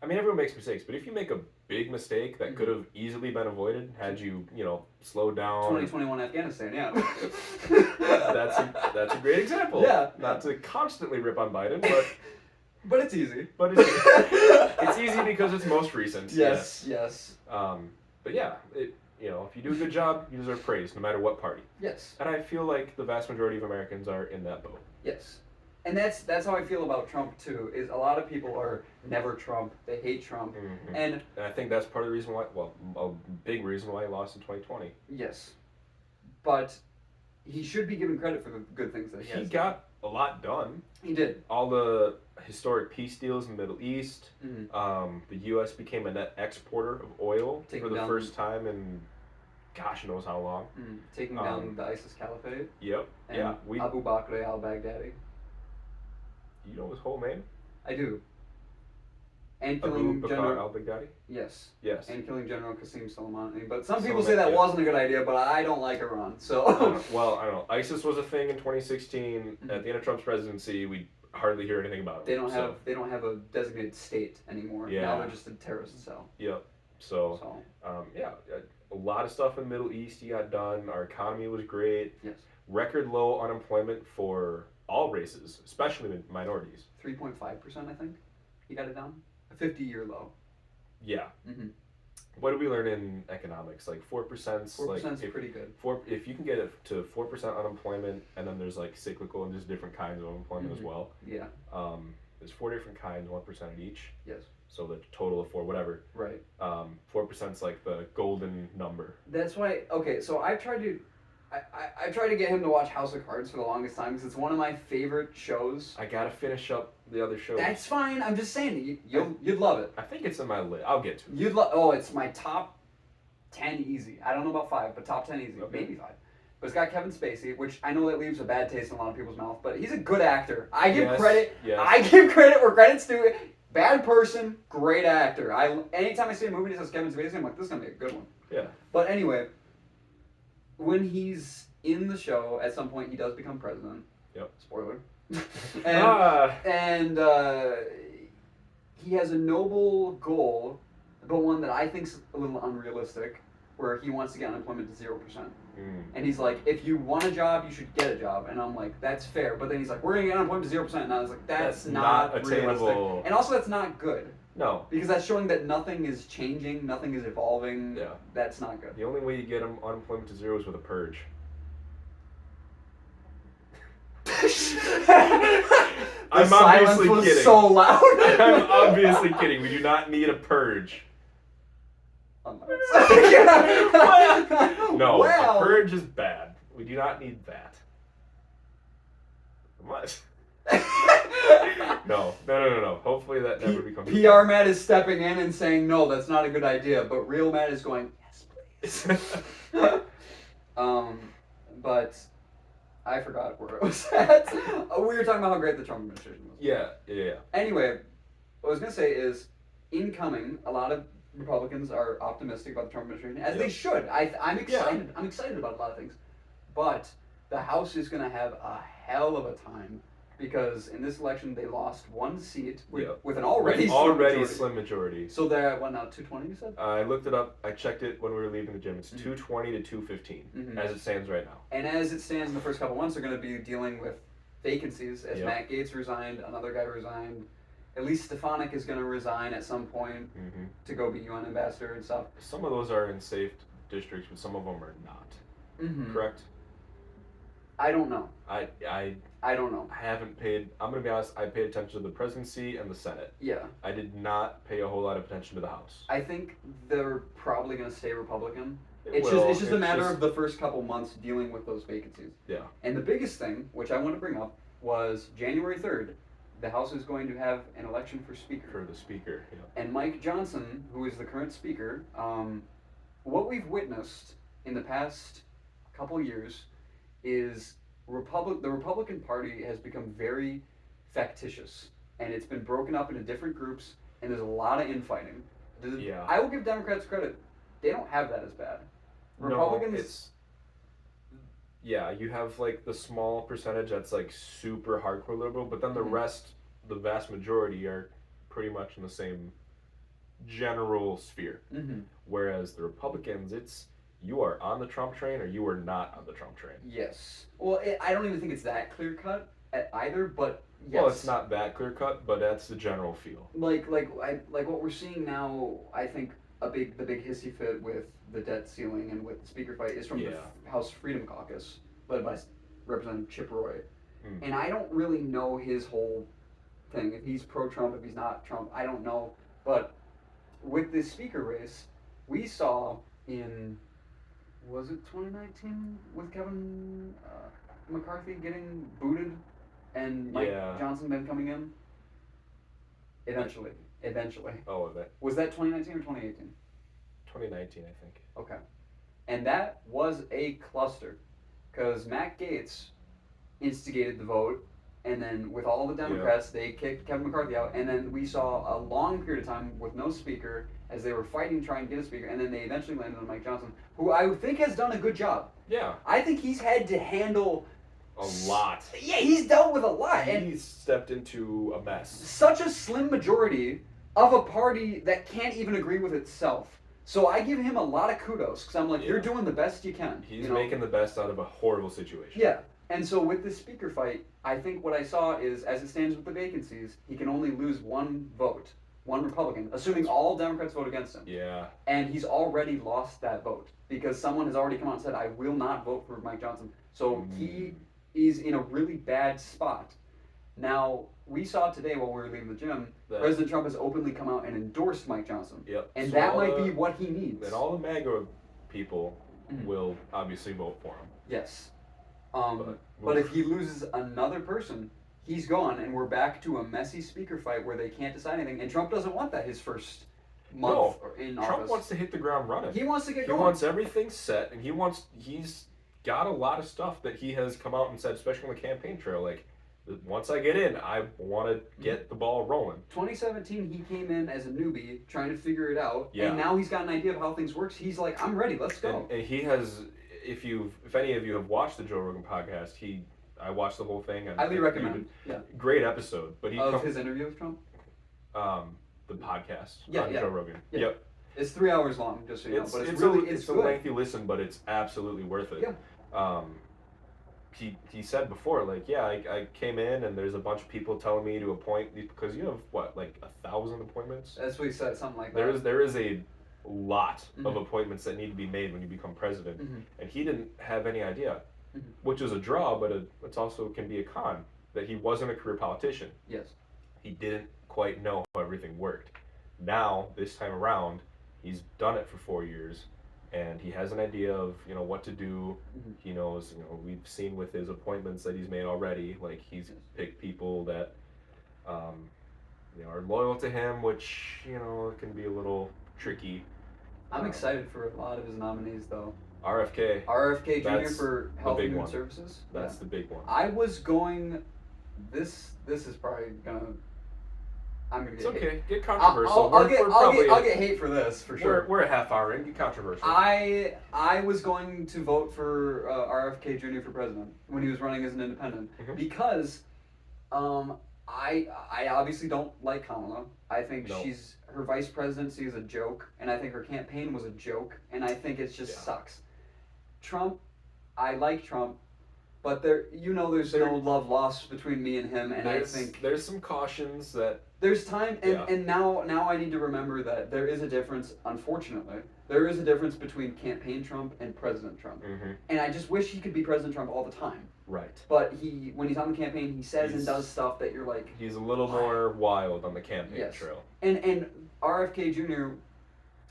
everyone makes mistakes, but if you make a big mistake that could have easily been avoided had you, slowed down. 2021 Afghanistan, yeah. That's a great example. Yeah. Not to constantly rip on Biden, But it's easy. but it's easy because it's most recent. Yes. But yeah, if you do a good job, you deserve praise, no matter what party. Yes. And I feel like the vast majority of Americans are in that boat. Yes. And that's how I feel about Trump too. Is a lot of people are never Trump. They hate Trump. Mhm. And And I think that's part of the reason why. Well, a big reason why he lost in 2020. yes, but he should be given credit for the good things that he He has. got a lot done. He did. All the historic peace deals in the Middle East. Mhm. The U.S. became a net exporter of oil Taking for the down- first time in gosh knows how long. Taking down the ISIS caliphate. Yep. And Yeah. Abu Bakr al-Baghdadi. You know his whole name? I do. And Abu killing Bakr General. al-Baghdadi? Yes. Yes. And killing General Qasem Soleimani. But some people say that yeah. wasn't a good idea, but I don't like Iran. So. I don't know. ISIS was a thing in 2016. At the end of Trump's presidency, we hardly hear anything about it. They don't have a designated state anymore. Yeah. Now they're just a terrorist cell. Yep. So, So a lot of stuff in the Middle East he got done. Our economy was great. yes, Record low unemployment for all races, especially minorities. 3.5%. I think he got it down. A 50-year low. Yeah. Mm-hmm. What did we learn in economics? Like 4%. 4% is pretty good. If you can get it to 4% unemployment, and then there's like cyclical and just different kinds of unemployment as well. Yeah. There's 4 different kinds, 1% at each. Yes. So the total of 4, whatever. Right. 4% is like the golden number. That's why. Okay, so I tried to get him to watch House of Cards for the longest time because it's one of my favorite shows. I gotta finish up the other shows. That's fine. I'm just saying you'd love it. I think it's in my list. I'll get to it. You'd love. Oh, it's my top 10 easy. I don't know about 5, but top 10 easy. Okay. Maybe 5. But it's got Kevin Spacey, which I know that leaves a bad taste in a lot of people's mouth. But he's a good actor. I give Yes, credit. yes. I give credit where credit's due. Bad person, great actor. Anytime I see a movie that says Kevin Spacey, I'm like, this is gonna be a good one. Yeah. But anyway, when he's in the show, at some point he does become president. Yep. Spoiler. Ah. and he has a noble goal, but one that I think's a little unrealistic, where he wants to get unemployment to 0%. And he's like, if you want a job, you should get a job. And I'm like, that's fair. But then he's like, we're going to get unemployment to 0%. And I was like, that's not attainable. realistic. And also, that's not good. No. Because that's showing that nothing is changing, nothing is evolving. Yeah. That's not good. The only way you get unemployment to 0 is with a purge. I'm silence obviously was kidding. so loud. I'm obviously kidding. We do not need a purge. No, Well. a purge is bad. We do not need that. What? No. Hopefully that never becomes PR Matt is stepping in and saying, no, that's not a good idea. But real Matt is going, yes, please. But I forgot where it was at. We were talking about how great the Trump administration was. Yeah. Anyway, what I was gonna say is, incoming, a lot of Republicans are optimistic about the Trump administration, as they Yep. should. I'm excited. I'm excited about a lot of things, but the House is gonna have a hell of a time because in this election they lost one seat with, Yep. with an already Slim majority. So they're at what now? 220, you said? I looked it up. I checked it when we were leaving the gym. It's Mhm. 220 to 215 Mhm. as it stands right now. And as it stands in the first couple months, they're going to be dealing with vacancies as Yep. Matt Gaetz resigned, another guy resigned. At least Stefanik is going to resign at some point Hmm. to go be UN ambassador and stuff. Some of those are in safe districts, but some of them are not. Mm-hmm. Correct? I don't know. I I don't know. haven't paid. I'm gonna be honest. I paid attention to the presidency and the Senate. Yeah. I did not pay a whole lot of attention to the House. I think they're probably going to stay Republican. It It's will. just a matter of the first couple months dealing with those vacancies. Yeah. And the biggest thing, which I want to bring up, was January 3rd, the House is going to have an election for Speaker. For the speaker. Yeah. And Mike Johnson, who is the current Speaker, what we've witnessed in the past couple years is the Republican Party has become very factitious, and it's been broken up into different groups, and there's a lot of infighting. Yeah. I will give Democrats credit; they don't have that as bad. No, yeah, you have like the small percentage that's like super hardcore liberal, but then the Mhm. rest, the vast majority, are pretty much in the same general sphere. Mm-hmm. Whereas the Republicans, it's you are on the Trump train or you are not on the Trump train. Yes. Well, I don't even think it's that clear cut at either, but yes. Well, it's not that clear cut, but that's the general feel. Like what we're seeing now. I think the big hissy fit with the debt ceiling and with the speaker fight is from Yeah. the House Freedom Caucus, led by Representative Chip Roy. Mm. And I don't really know his whole thing. If he's pro-Trump, if he's not Trump, I don't know. But with this speaker race, we saw in, was it 2019 with Kevin McCarthy getting booted and Mike Yeah. Johnson then coming in? Eventually. Oh, that Was that 2019 or 2018? 2019, I think. Okay. And that was a cluster because Matt Gaetz instigated the vote, and then with all the Democrats, they kicked Kevin McCarthy out, and then we saw a long period of time with no speaker as they were fighting trying to get a speaker, and then they eventually landed on Mike Johnson, who I would think has done a good job. Yeah, I think he's had to handle a lot. Yeah, he's dealt with a lot, and He stepped into a mess. such a slim majority of a party that can't even agree with itself. So I give him a lot of kudos because I'm like, you're Yeah. doing the best you can. He's you know? making the best out of a horrible situation. Yeah. And so with this speaker fight, I think what I saw is, as it stands with the vacancies, he can only lose one vote, one Republican, assuming all Democrats vote against him. Yeah. And he's already lost that vote because someone has already come out and said, I will not vote for Mike Johnson. So he is in a really bad spot. Now, we saw today while we were leaving the gym, President Trump has openly come out and endorsed Mike Johnson. Yep. And So that all might the- be what he needs. And all the MAGA people Mhm. will obviously vote for him. Yes. But But if he loses another person, he's gone, and we're back to a messy speaker fight where they can't decide anything. And Trump doesn't want that his first month in office. Trump wants to hit the ground running. He wants to get He going. wants everything set, and he's got a lot of stuff that he has come out and said, especially on the campaign trail. Like, once I get in, I want to get the ball rolling. 2017, he came in as a newbie, trying to figure it out, Yeah. and now he's got an idea of how things works. He's like, I'm ready. Let's go. And he has, if any of you have watched the Joe Rogan podcast, I watched the whole thing. And Highly recommend. Yeah. Great episode, but His interview with Trump. The podcast Yeah, on yeah. Joe Rogan. Yeah. Yep. It's 3 hours long, just so you know. But it's a good. lengthy listen, but it's absolutely worth it. Yeah. He said before, like, yeah, I came in and there's a bunch of people telling me to appoint these because you have what, like 1,000 appointments. That's what he said, something like that. There is a lot of Mhm. appointments that need to be made when you become president, Mhm. and he didn't have any idea, Mhm. which is a draw, but it's also can be a con that he wasn't a career politician. Yes. He didn't quite know how everything worked. Now, this time around, he's done it for 4 years, and he has an idea of what to do. Mhm. He knows. We've seen with his appointments that he's made already. Like he's Yes. picked people that, are loyal to him, which can be a little tricky. I'm excited for a lot of his nominees, though. RFK. RFK Jr. That's for the Health big and Human one. Services. That's the big one. I was going. This is probably gonna. I'm gonna It's get hate. okay. Get controversial. I'll get hate for this for sure. We're a half hour in. Get controversial. I was going to vote for RFK Jr. for president when he was running as an independent because I obviously don't like Kamala. I think her vice presidency is a joke, and I think her campaign was a joke, and I think it just sucks. Trump, I like Trump, but there's no love lost between me and him, and I think there's some cautions that there's time, and now I need to remember that there is a difference. Unfortunately, there is a difference between campaign Trump and President Trump, and I just wish he could be President Trump all the time. Right. But when he's on the campaign, he says and does stuff that you're like. He's a little more wild on the campaign trail. And RFK Jr.,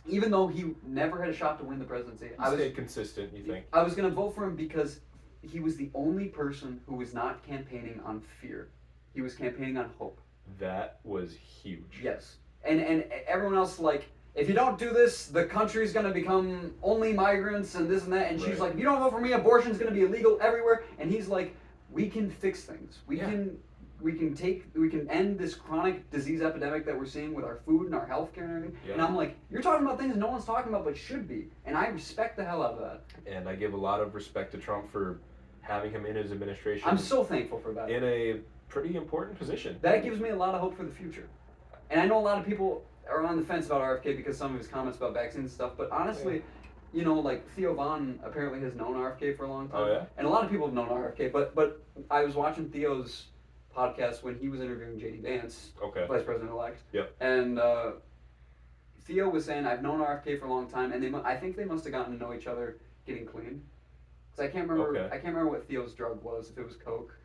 even though he never had a shot to win the presidency, I stayed consistent. You think? I was gonna vote for him because he was the only person who was not campaigning on fear. He was campaigning on hope. That was huge. Yes, and everyone else like. If you don't do this, the country's gonna become only migrants and this and that. And she's like, if you don't vote for me, abortion's gonna be illegal everywhere. And he's like, we can fix things. We can end this chronic disease epidemic that we're seeing with our food and our healthcare and everything. Yeah. And I'm like, you're talking about things no one's talking about but should be. And I respect the hell out of that. And I give a lot of respect to Trump for having him in his administration. I'm so thankful for that. In a pretty important position. That gives me a lot of hope for the future. And I know a lot of people are on the fence about RFK because some of his comments about vaccines and stuff, but honestly, like Theo Von apparently has known RFK for a long time. Oh, yeah? And a lot of people have known RFK, but I was watching Theo's podcast when he was interviewing JD Vance, Vice President-elect. Yep. And Theo was saying, I've known RFK for a long time, and I think they must have gotten to know each other getting clean. Because I can't remember what Theo's drug was, if it was coke.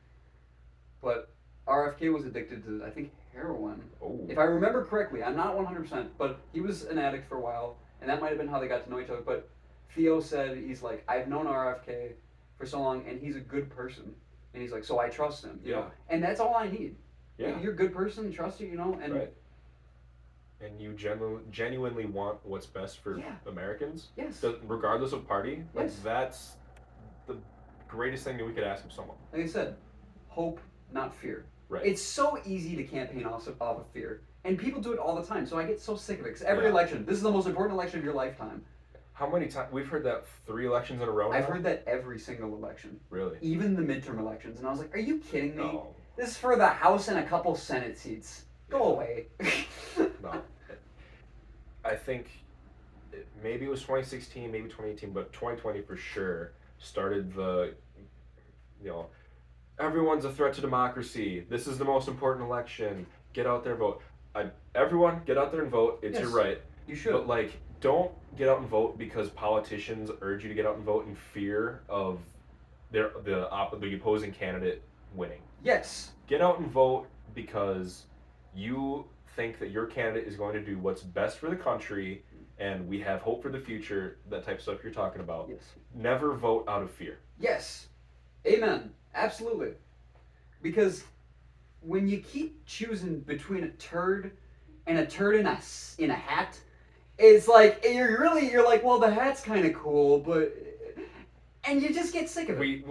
But RFK was addicted to, I think, heroin. Oh. If I remember correctly, I'm not 100%, but he was an addict for a while, and that might have been how they got to know each other. But Theo said, he's like, I've known RFK for so long, and he's a good person. And he's like, so I trust him. You know? And that's all I need. Yeah. You're a good person, trust you, and right. And you genuinely want what's best for Americans? Yes. Regardless of party? Like, yes. That's the greatest thing that we could ask of someone. Like I said, hope, not fear. Right. It's so easy to campaign off of fear. And people do it all the time, so I get so sick of it. Because every election, this is the most important election of your lifetime. How many times? We've heard that 3 elections in a row now? I've heard that every single election. Really? Even the midterm elections. And I was like, are you kidding me? No. This is for the House and a couple Senate seats. Go away. No. I think maybe it was 2016, maybe 2018, but 2020 for sure started the, everyone's a threat to democracy. This is the most important election. Get out there, vote. Everyone, get out there and vote. It's your right. You should. But, don't get out and vote because politicians urge you to get out and vote in fear of the opposing candidate winning. Yes. Get out and vote because you think that your candidate is going to do what's best for the country and we have hope for the future, that type of stuff you're talking about. Yes. Never vote out of fear. Yes. Amen. Absolutely. Because when you keep choosing between a turd and a turd in a hat, it's like you're like, well, the hat's kind of cool, but and you just get sick of it.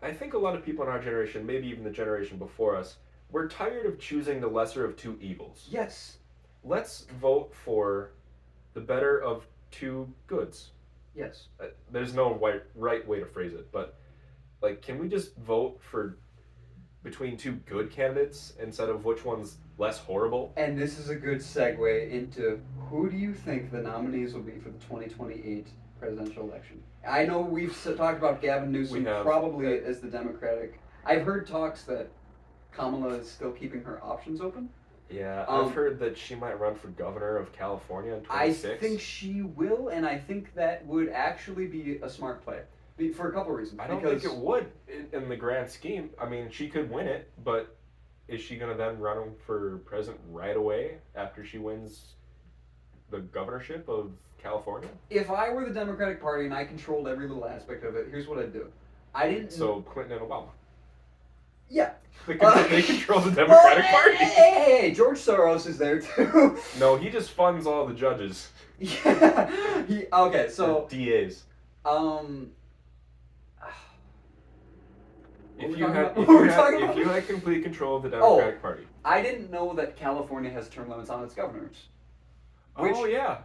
I think a lot of people in our generation, maybe even the generation before us, we're tired of choosing the lesser of two evils. Yes. Let's vote for the better of two goods. Yes. There's no right way to phrase it, but can we just vote for between two good candidates instead of which one's less horrible? And this is a good segue into who do you think the nominees will be for the 2028 presidential election? I know we've talked about Gavin Newsom probably as the Democratic. I've heard talks that Kamala is still keeping her options open. Yeah, I've heard that she might run for governor of California in 2026. I think she will, and I think that would actually be a smart play. For a couple reasons. I don't think it would in the grand scheme. I mean, she could win it, but is she going to then run for president right away after she wins the governorship of California? If I were the Democratic Party and I controlled every little aspect of it, here's what I'd do. So Clinton and Obama. Yeah. They control the Democratic well, Party. Hey, George Soros is there too. No, he just funds all the judges. Yeah. Okay, Or so DAs. um. What If were you we had talking about? if you had complete control of the Democratic Party. I didn't know that California has term limits on its governors. Oh yeah.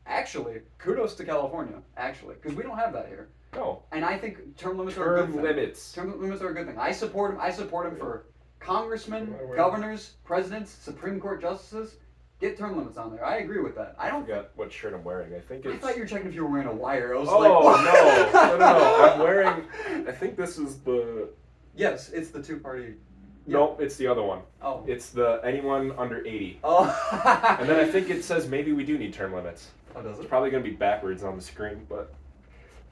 Actually, kudos to California, actually, because we don't have that here. No. And I think term limits are a good Term thing. limits. Term limits are a good thing. I support them. I support them for congressmen, governors, presidents, Supreme Court justices. Get term limits on there. I agree with that. I I don't. forgot what shirt I'm wearing. I think I it's. thought you were checking if you were wearing a wire. I was Oh like, no, no! I'm wearing. I think this is the. Yes, it's the two-party. Nope, it's the other one. Oh. It's the anyone under 80. Oh. And then I think it says maybe we do need term limits. Oh, does It's it? probably gonna be backwards on the screen, but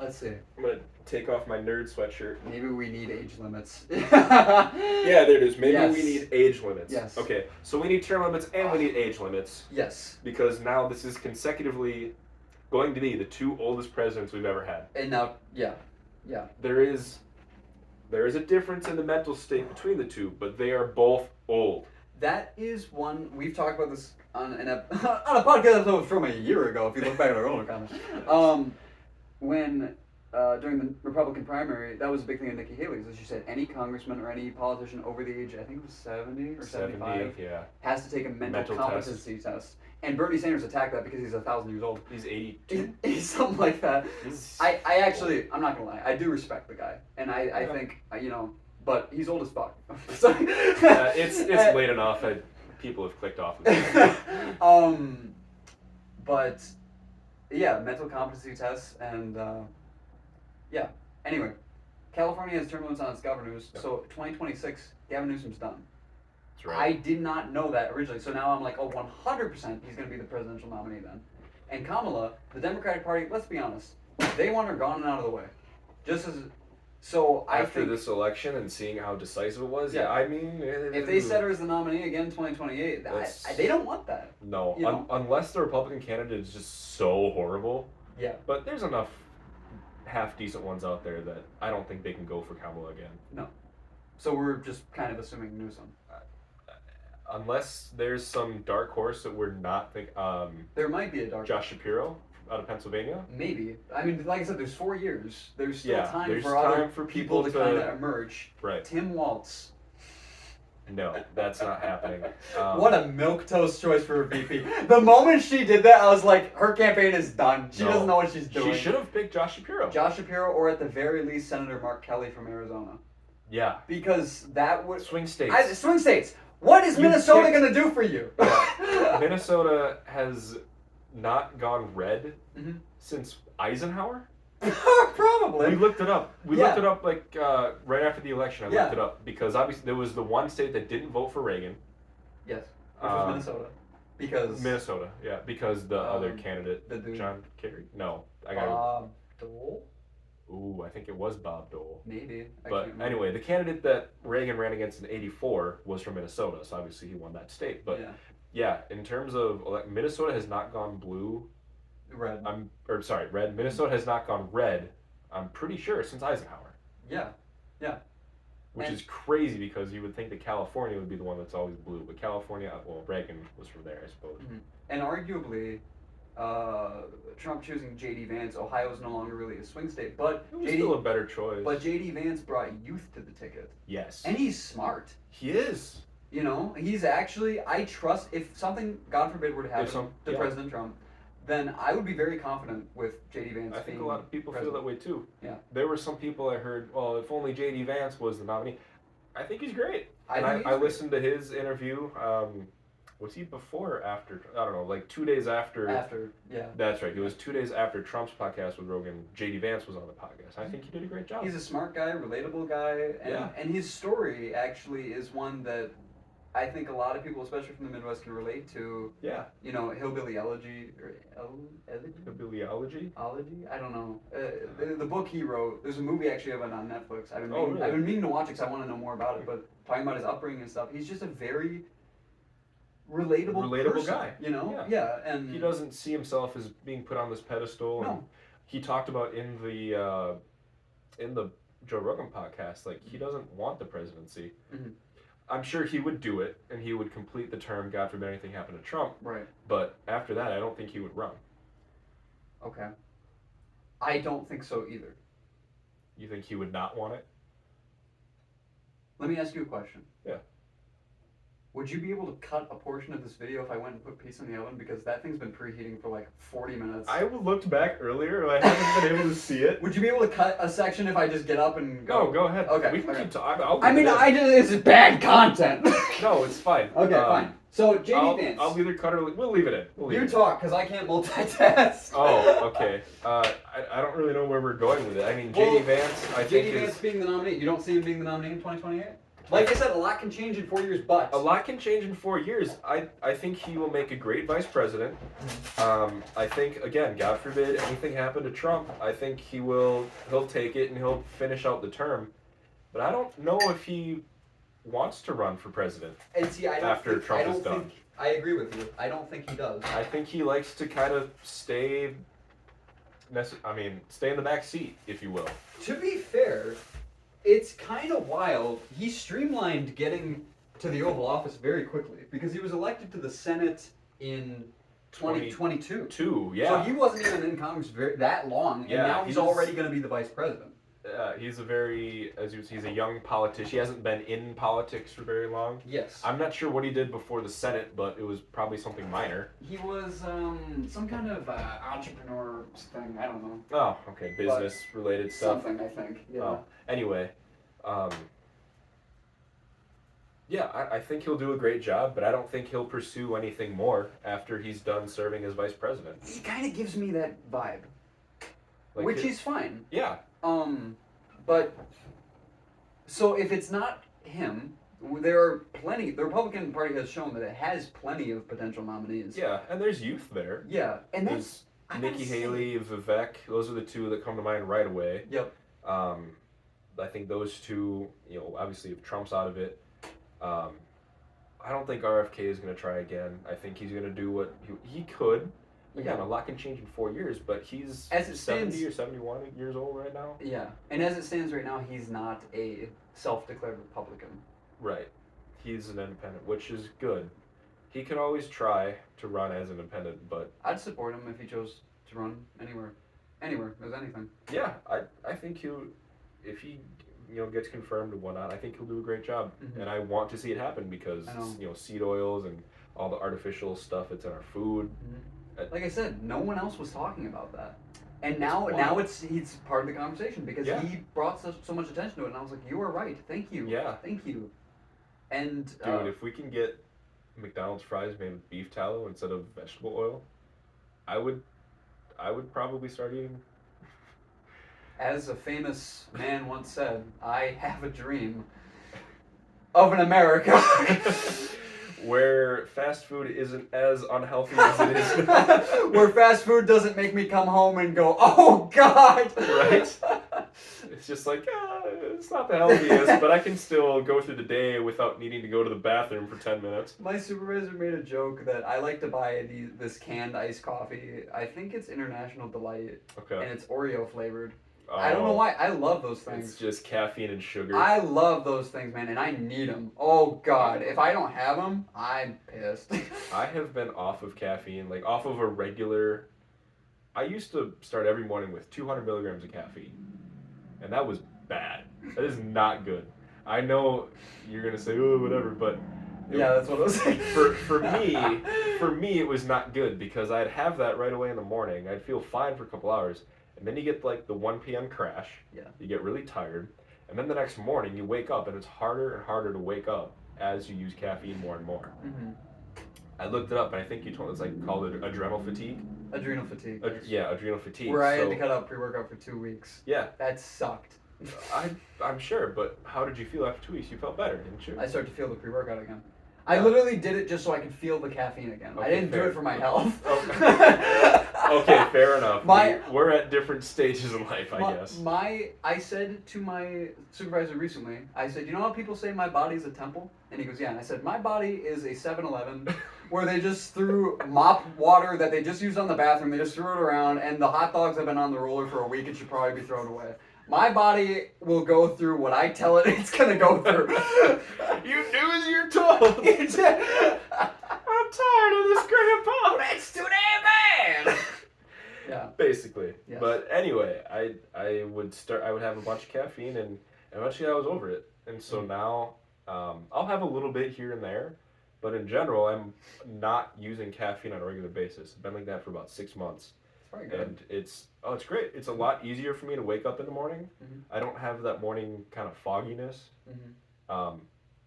Let's see. I'm gonna take off my nerd sweatshirt. Maybe we need age limits. Yeah, there it is. Maybe Yes. we need age limits. Yes. Okay, so we need term limits and we need age limits Yes. because now this is consecutively going to be the two oldest presidents we've ever had. And now, yeah. There is a difference in the mental state between the two, but they are both old. That is one we've talked about this on on a podcast episode from a year ago. If you look back at our own comments, when during the Republican primary, that was a big thing in Nikki Haley's. As she said, any congressman or any politician over the age, I think it was 70 or 75, yeah. has to take a mental Mental competency test. And Bernie Sanders attacked that because he's 1,000 years old. He's 82. He's something like that. He's I actually, I'm not gonna lie, I do respect the guy, and I Yeah. think but he's old as fuck. So, it's late enough that people have clicked off. But yeah, mental competency tests and yeah. Anyway, California has term limits on its governors, Yep. so 2026, Gavin Newsom's done. That's right. I did not know that originally, so now I'm like, oh, 100% he's going to be the presidential nominee then. And Kamala, the Democratic Party, let's be honest, they want her gone and out of the way. Just as, so I After think this election and seeing how decisive it was, Yeah. I mean, if they set her as the nominee again in 2028, they don't want that. no, you know? unless the Republican candidate is just so horrible. Yeah. But there's enough half decent ones out there that I don't think they can go for Kamala again. So we're just kind of assuming Newsom. Unless there's some dark horse that we're not think. There might be a dark. Josh Shapiro out of Pennsylvania. Maybe. I mean, like I said, there's 4 years. There's still Yeah, time there's for other time for people to to- kind of emerge. Right. Tim Waltz. No, that's not happening. What a milquetoast choice for a VP. The moment she did that, I was like, her campaign is done. She No. doesn't know what she's doing. She should have picked Josh Shapiro. Josh Shapiro, or at the very least, Senator Mark Kelly from Arizona, Yeah. because that would Swing states. swing states. What is You Minnesota picked- going to do for you? Minnesota has not gone red Mhm. since Eisenhower. Probably. We looked it up. We Yeah. looked it up like right after the election. I Yeah. looked it up because obviously there was the one state that didn't vote for Reagan. Yes, which was Um, Minnesota, because Minnesota, yeah, because the other Um, candidate, the dude- John Kerry. No, I got. Bob Dole, Ooh, I think it was Bob Dole. maybe. I But can't remember. anyway, the candidate that Reagan ran against in '84 was from Minnesota, so obviously he won that state. But yeah, yeah, in terms of Minnesota has not gone blue. red. Red. Minnesota has not gone red. I'm pretty sure since Eisenhower, Yeah, which And- is crazy because you would think that California would be the one that's always blue, but California, well, Reagan was from there, I suppose. and arguably, Trump choosing J.D. Vance, Ohio's no longer really a swing state, but It was JD still a better choice. but J.D. Vance brought youth to the ticket, yes, and he's smart. he is. You know, he's actually, I trust, if something, God forbid, were to happen to yeah. President Trump, then I would be very confident with J.D. Vance I think being a lot of people feel president. that way too. Yeah. There were some people I heard, well, if only J.D. Vance was the nominee. I think he's great. I And think he's I great. listened to his interview. Was he before or after? I don't know, like 2 days after. After, yeah. That's right. It was 2 days after Trump's podcast with Rogan. J.D. Vance was on the podcast. I think he did a great job. He's a smart guy, relatable guy, and, Yeah. and his story actually is one that I think a lot of people, especially from the Midwest, can relate to. Yeah. You know, hillbilly elegy or elegy? Bibliology. Ology? I don't know. The book he wrote. There's a movie actually of it on Netflix. I've been Oh, meaning, really? I've been meaning to watch it because I want to know more about it. But talking about his upbringing and stuff, he's just a very relatable person, guy. You know? Yeah. and He doesn't see himself as being put on this pedestal. No. And he talked about in the Joe Rogan podcast, like he doesn't want the presidency. Mhm. I'm sure he would do it, and he would complete the term. God forbid anything happened to Trump. Right. But after that, I don't think he would run. Okay. I don't think so either. You think he would not want it? Let me ask you a question. Yeah. Would you be able to cut a portion of this video if I went and put pizza in the oven? Because that thing's been preheating for like 40 minutes. I looked back earlier, and I haven't been able to see it. Would you be able to cut a section if I just get up and go? No, go ahead. Okay, We can okay. keep talking. I'll I mean, leave it in. this is bad content. No, it's fine. Okay, fine. So, JD Vance. I'll either cut or we'll leave it in. We'll leave You it. talk, because I can't multitask. Oh, okay. I don't really know where we're going with it. I mean, Well, JD Vance, I think JD Vance is being the nominee. You don't see him being the nominee in 2028? Like I said, a lot can change in 4 years, but... a lot can change in 4 years. I think he will make a great vice president. I think again, God forbid anything happened to Trump, I think he'll take it and he'll finish out the term. But I don't know if he wants to run for president. And see, after Trump is done. I agree with you. I don't think he does. I think he likes to kind of stay in the back seat, if you will. To be fair, it's kind of wild. He streamlined getting to the Oval Office very quickly because he was elected to the Senate in 2022. Yeah. So he wasn't even in Congress that long, and Yeah, now he's he's- already going to be the vice president. He's he's a young politician. He hasn't been in politics for very long. Yes. I'm not sure what he did before the Senate, but it was probably something minor. He was some kind of entrepreneur thing. I don't know. Oh, okay, business related stuff. Something, I think. Yeah. Oh, anyway, yeah, I think he'll do a great job, but I don't think he'll pursue anything more after he's done serving as vice president. He kind of gives me that vibe, Like which is fine. yeah, But so if it's not him, there are plenty. The Republican Party has shown that it has plenty of potential nominees. yeah, and there's youth there. Yeah, and that's There's I gotta Nikki say- Haley, Vivek. Those are the two that come to mind right away. Yep. I think those two, obviously if Trump's out of it, I don't think RFK is going to try again. I think he's going to do what he could. Again, Yeah. a lot can change in 4 years, but he's As it 70 stands- or 71 years old right now. Yeah, and as it stands right now, he's not a self-declared Republican. Right. He's an independent, which is good. He could always try to run as independent, but I'd support him if he chose to run anywhere, as anything. yeah, I think if he gets confirmed and whatnot, I think he'll do a great job. Mhm. And I want to see it happen because I know. seed oils and all the artificial stuff that's in our food. Like I said, no one else was talking about that, and It's now wild. he's part of the conversation because Yeah. he brought so much attention to it, and I was like, you are right, thank you, Yeah. thank you, and Dude, if we can get McDonald's fries made with beef tallow instead of vegetable oil, I would probably start eating. as a famous man once said, I have a dream of an America. Where fast food isn't as unhealthy as it is. Where fast food doesn't make me come home and go, oh God! Right? It's just like, it's not the healthiest, but I can still go through the day without needing to go to the bathroom for 10 minutes. My supervisor made a joke that I like to buy this canned iced coffee. I think it's International Delight, Okay. and it's Oreo flavored. I don't know why. I love those It's things. just caffeine and sugar. I love those things, man, and I need them. Oh God, if I don't have them, I'm pissed. I have been off of caffeine, like off of a regular. I used to start every morning with 200 milligrams of caffeine, and that was bad. That is not good. I know you're gonna say, oh, whatever, but Yeah, that's what I was saying. for me, it was not good because I'd have that right away in the morning. I'd feel fine for a couple hours, and then you get like the 1 p.m. crash. Yeah. You get really tired, and then the next morning you wake up, and it's harder and harder to wake up as you use caffeine more and more. Mm-hmm. I looked it up, and I think you told it's like called adrenal fatigue. Adrenal fatigue. Yeah, adrenal fatigue. Where I had So- to cut out pre-workout for 2 weeks. Yeah, That sucked. I'm sure, but how did you feel after 2 weeks? You felt better, didn't you? I started to feel the pre-workout again. I Yeah. literally did it just so I could feel the caffeine again. I Okay, didn't do fair. it for my health. Okay, fair enough. My- We're at different stages in life, I guess. I said to my supervisor recently, I said, you know how people say my body's a temple? And he goes, yeah. And I said, my body is a 7-Eleven where they just threw mop water that they just used on the bathroom, they just threw it around, and the hot dogs have been on the roller for a week and should probably be thrown away. My body will go through what I tell it it's gonna go through. You do as you're told. I'm tired of this, Grandpa. It's too damn bad. Yeah. Basically. Yes. But anyway, I would have a bunch of caffeine, and eventually I was over it. And so now I'll have a little bit here and there, but in general I'm not using caffeine on a regular basis. I've been like that for about 6 months. Very good. And it's great. It's a lot easier for me to wake up in the morning. Mhm. I don't have that morning kind of fogginess. Mhm.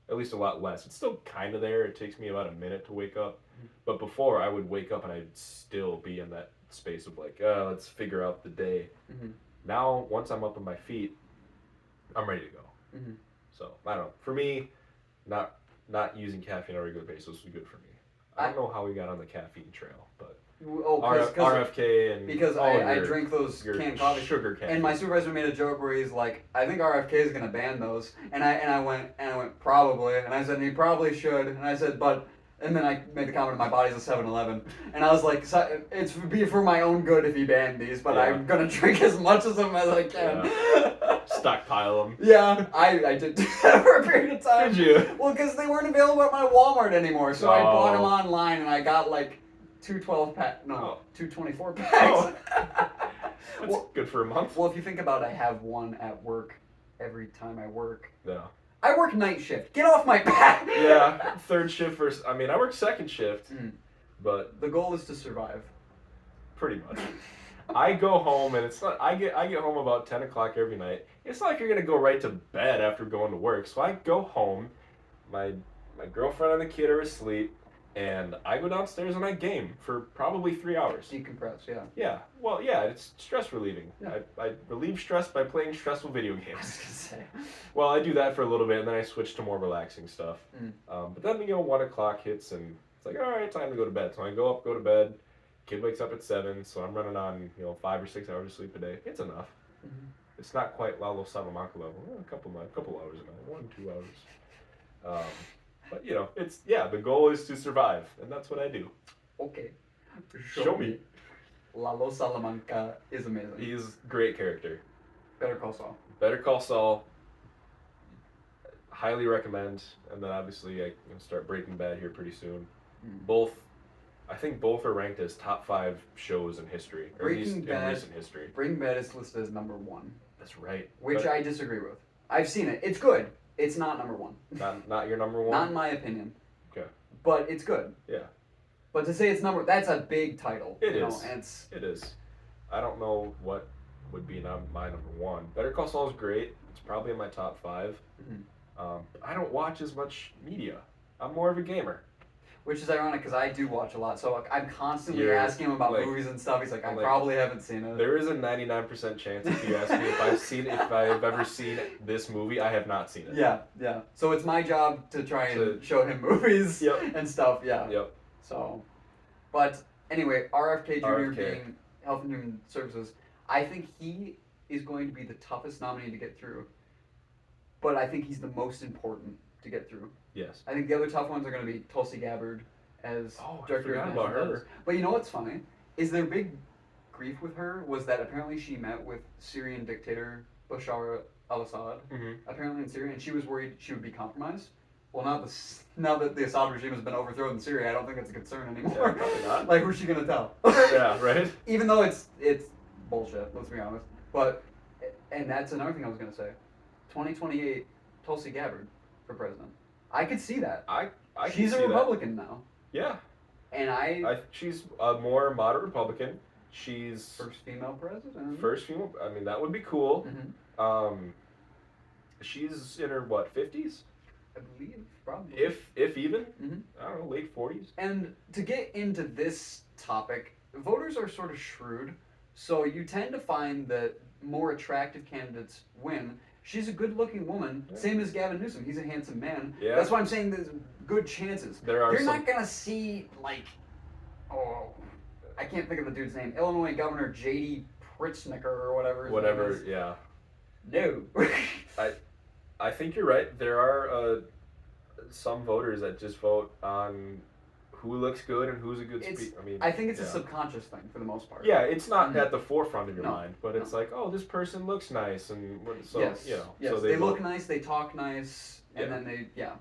At least a lot less. It's still kind of there. It takes me about a minute to wake up. Mhm. But before, I would wake up and I'd still be in that space of like, let's figure out the day. Mhm. Now, once I'm up on my feet, I'm ready to go. Mhm. So I don't know. For me, not using caffeine on a regular basis was good for me. I don't know how we got on the caffeine trail, but Oh, RFK and because I drink those your canned coffee. sugar caffeine. And my supervisor made a joke where he's like, "I think RFK is gonna ban those," and I went probably, and I said he probably should, and I said but, and then I made the comment my body's a 7-Eleven, and I was like, so, it's be for my own good if he banned these, but Yeah. I'm gonna drink as much of them as I can. Stockpile them. Yeah, I did that for a period of time. Did you? Well, because they weren't available at my Walmart anymore, so I bought them Oh. online, and I got like 2 12-pack, no, Oh. 2 24-packs. That's Well- good for a month. Well, if you think about it, I have one at work every time I work. Yeah. I work night shift. Get off my back. Yeah. Third shift versus. I mean, I work second shift, but The goal is to survive. pretty much. I go home and it's not. I get home about 10 o'clock every night. It's not like you're gonna go right to bed after going to work. So I go home. My girlfriend and the kid are asleep, and I go downstairs and I game for probably 3 hours. Decompress, yeah. Yeah. Well, yeah. It's stress relieving. Yeah. I relieve stress by playing stressful video I was games. gonna say. Well, I do that for a little bit, and then I switch to more relaxing stuff. But then 1 o'clock hits, and it's like, all right, time to go to bed. So I go up, go to bed. Kid wakes up at 7, so I'm running on 5 or 6 hours of sleep a day. It's enough. Mhm. It's not quite Lalo Salamanca level. A couple hours a night, 1-2 hours. But it's the goal is to survive, and that's what I do. Okay. Show me. Lalo Salamanca is amazing. He's a great character. Better Call Saul. Better Call Saul. Highly recommend, and then obviously I'm gonna start Breaking Bad here pretty soon. I think both are ranked as top 5 shows in history, or at least Breaking in Bad- recent history. Breaking Bad is listed as number 1, That's right. which But I disagree with. I've seen it. It's good. It's not number 1. not your number one. Not in my opinion. Okay. But it's good. Yeah. But to say it's that's a big title. It you know, is. and it's It is. I don't know what would be my number 1. Better Call Saul is great. It's probably in my top 5. Mhm. I don't watch as much media. I'm more of a gamer. which is ironic because I do watch a lot. So I'm constantly You're, asking him about like- movies and stuff. He's like, I like- probably haven't seen it. There is a 99% chance if you ask me if I've ever seen this movie, I have not seen it. Yeah. So it's my job to try and To- show him movies Yep. and stuff. Yeah. Yep. So, but anyway, RFK Jr. RFK. being Health and Human Services, I think he is going to be the toughest nominee to get through. But I think he's the most important to get through. Yes. I think the other tough ones are going to be Tulsi Gabbard as Oh, I director forgot of about National her. Justice. But you know what's funny? Is their big grief with her was that apparently she met with Syrian dictator Bashar al-Assad, Mm-hmm. apparently in Syria, and she was worried she would be compromised. Well, now that the Assad regime has been overthrown in Syria, I don't think it's a concern Yeah, anymore. probably not. Like, who's she gonna tell? Yeah, right? Even though it's bullshit, let's be honest. But, and that's another thing I was gonna say. 2028, Tulsi Gabbard for president. I could see that. I She's can a see Republican now, that. Yeah. and She's a more moderate Republican. She's first female president. first female. I mean, that would be cool. Mhm. She's in her, what, 50s? I believe, probably. If even? Mhm. I don't know, late 40s? And to get into this topic, voters are sort of shrewd, so you tend to find that more attractive candidates win. She's a good-looking woman, Yeah. same as Gavin Newsom. He's a handsome man. Yeah. That's why I'm saying there's good chances. There are You're some. not gonna see I can't think of the dude's name. Illinois Governor J.D. Pritzker or whatever. His name is. Yeah. No. I think you're right. There are some voters that just vote on who looks good and who's a good It's- speaker. I mean, I think it's a yeah. subconscious thing for the most part. Yeah, it's not Mhm. at the forefront of your No, mind, but it's like, oh, this person looks nice, and so yes. you know, Yes. so they vote. look nice. They talk nice, and Yeah. then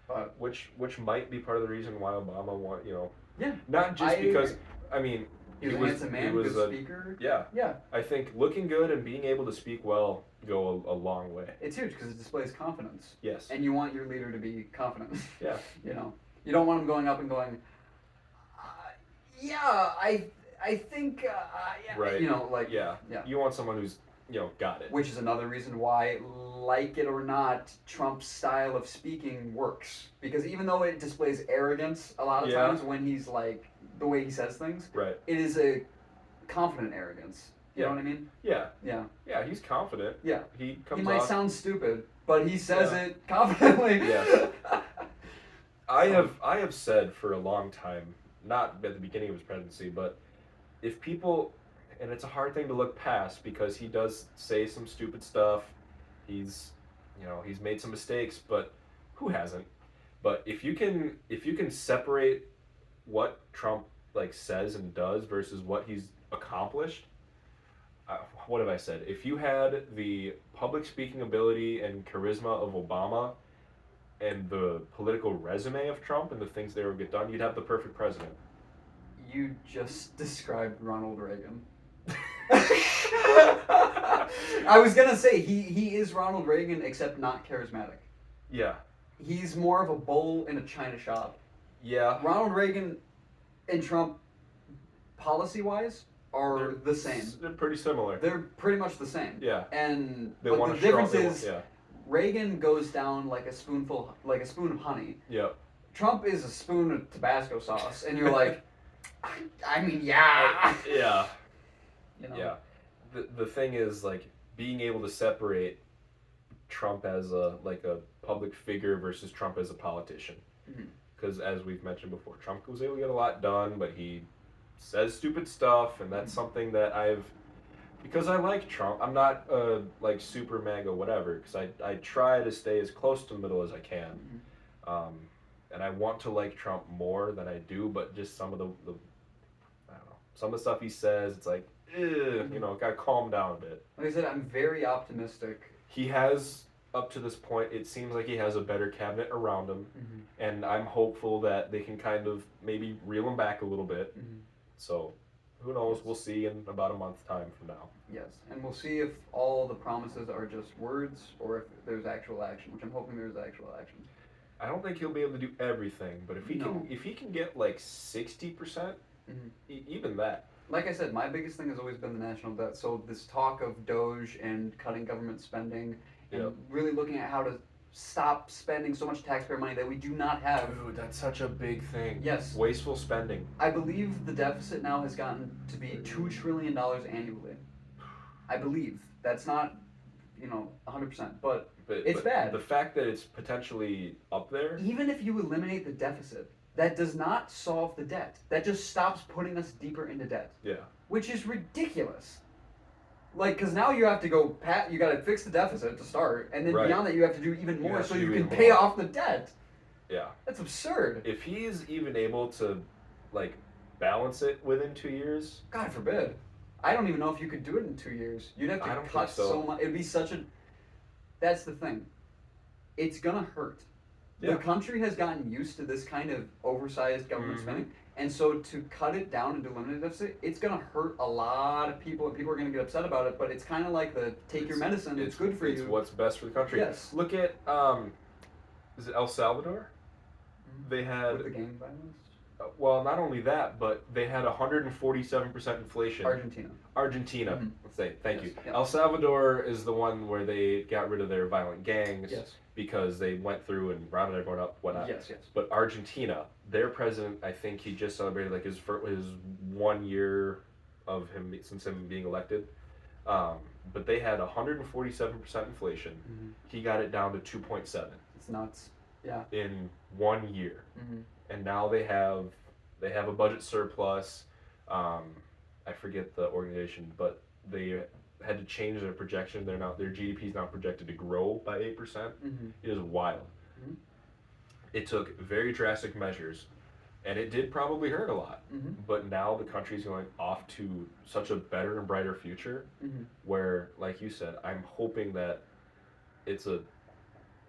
But which might be part of the reason why Obama won. You know, yeah, not just I because. agree. I mean, He was a handsome man, he was good a- speaker. yeah. Yeah, I think looking good and being able to speak well go a long way. it's huge because it displays confidence, Yes. and you want your leader to be confident. Yeah. You know, you don't want him going up and going, yeah, I think, yeah, Right. you know, like, Yeah. yeah. You want someone who's got it. Which is another reason why, like it or not, Trump's style of speaking works. Because even though it displays arrogance a lot of Yeah. times when he's like, the way he says things, Right. it is a confident arrogance. You know Yeah. what I mean? Yeah. Yeah. Yeah. He's confident. Yeah. He comes He might off. sound stupid, but he says Yeah. it confidently. Yes. I have said for a long time, not at the beginning of his presidency, but if people, and it's a hard thing to look past because he does say some stupid stuff. He's made some mistakes, but who hasn't? But if you can separate what Trump like says and does versus what he's accomplished, what have I said? If you had the public speaking ability and charisma of Obama and the political resume of Trump and the things they would get done, you'd have the perfect president. You just described Ronald Reagan. I was gonna say he is Ronald Reagan except not charismatic. Yeah. He's more of a bull in a china shop. Yeah. Ronald Reagan and Trump, policy-wise, are They're the same. They're pretty similar. They're pretty much the same. Yeah. And They but want the to difference strong, is yeah. Reagan goes down like a spoon of honey. Yep. Trump is a spoon of Tabasco sauce, and you're like, I mean, yeah. Yeah. You know? Yeah. The thing is like being able to separate Trump as a public figure versus Trump as a politician. Mhm. Because as we've mentioned before, Trump was able to get a lot done, but he says stupid stuff, and that's something that because I like Trump. I'm not like super mega whatever, because I try to stay as close to the middle as I can. And I want to like Trump more than I do, but just some of the I don't know, some of the stuff he says, it's like, gotta calm down a bit. Like I said, I'm very optimistic. He has, up to this point, it seems like he has a better cabinet around him, and I'm hopeful that they can kind of maybe reel him back a little bit. So, who knows? We'll see in about a month's time from now. Yes, and we'll see if all the promises are just words or if there's actual action, which I'm hoping there's actual action. I don't think he'll be able to do everything, but if he can get like 60%, even that. Like I said, my biggest thing has always been the national debt. So this talk of Doge and cutting government spending and Yep. really looking at how to stop spending so much taxpayer money that we do not have. Dude, that's such a big thing. Yes. Wasteful spending. I believe the deficit now has gotten to be $2 trillion annually. I believe. That's not, 100%, but it's bad. The fact that it's potentially up there. even if you eliminate the deficit, that does not solve the debt. That just stops putting us deeper into debt, Yeah. which is ridiculous. Like, because now you have to go, you got to fix the deficit to start, and then Right. beyond that, you have to do even more have so to you do can even pay more. off the debt. Yeah. That's absurd. If he's even able to, like, balance it within 2 years, God forbid. I don't even know if you could do it in 2 years. You'd have I to don't cut think so. so much. It'd be such a. That's the thing. It's gonna hurt. Yeah. The country has gotten used to this kind of oversized government Mhm. spending, and so to cut it down and to eliminate the deficit, it's gonna hurt a lot of people, and people are gonna get upset about it. But it's kind of like the take your medicine. It's good for it's you. what's best for the country. Yes. Look at is it El Salvador? They had With the gang violence. well, not only that, but they had 147% inflation. Argentina. Mhm. Let's say thank you. Yes, yeah. El Salvador is the one where they got rid of their violent gangs Yes. because they went through and rounded everyone up, whatnot. Yes. But Argentina, their president, I think he just celebrated like his 1 year of him being elected. But they had 147% inflation. Mhm. He got it down to 2.7 It's nuts. Yeah. in 1 year, Mm-hmm. and now they have a budget surplus. I forget the organization, but they had to change their projection. Their GDP is now projected to grow by 8%. Mm-hmm. It is wild. Mhm. It took very drastic measures and it did probably hurt a lot. Mm-hmm. But now the country's going off to such a better and brighter future, Mm-hmm. where, like you said, I'm hoping that it's a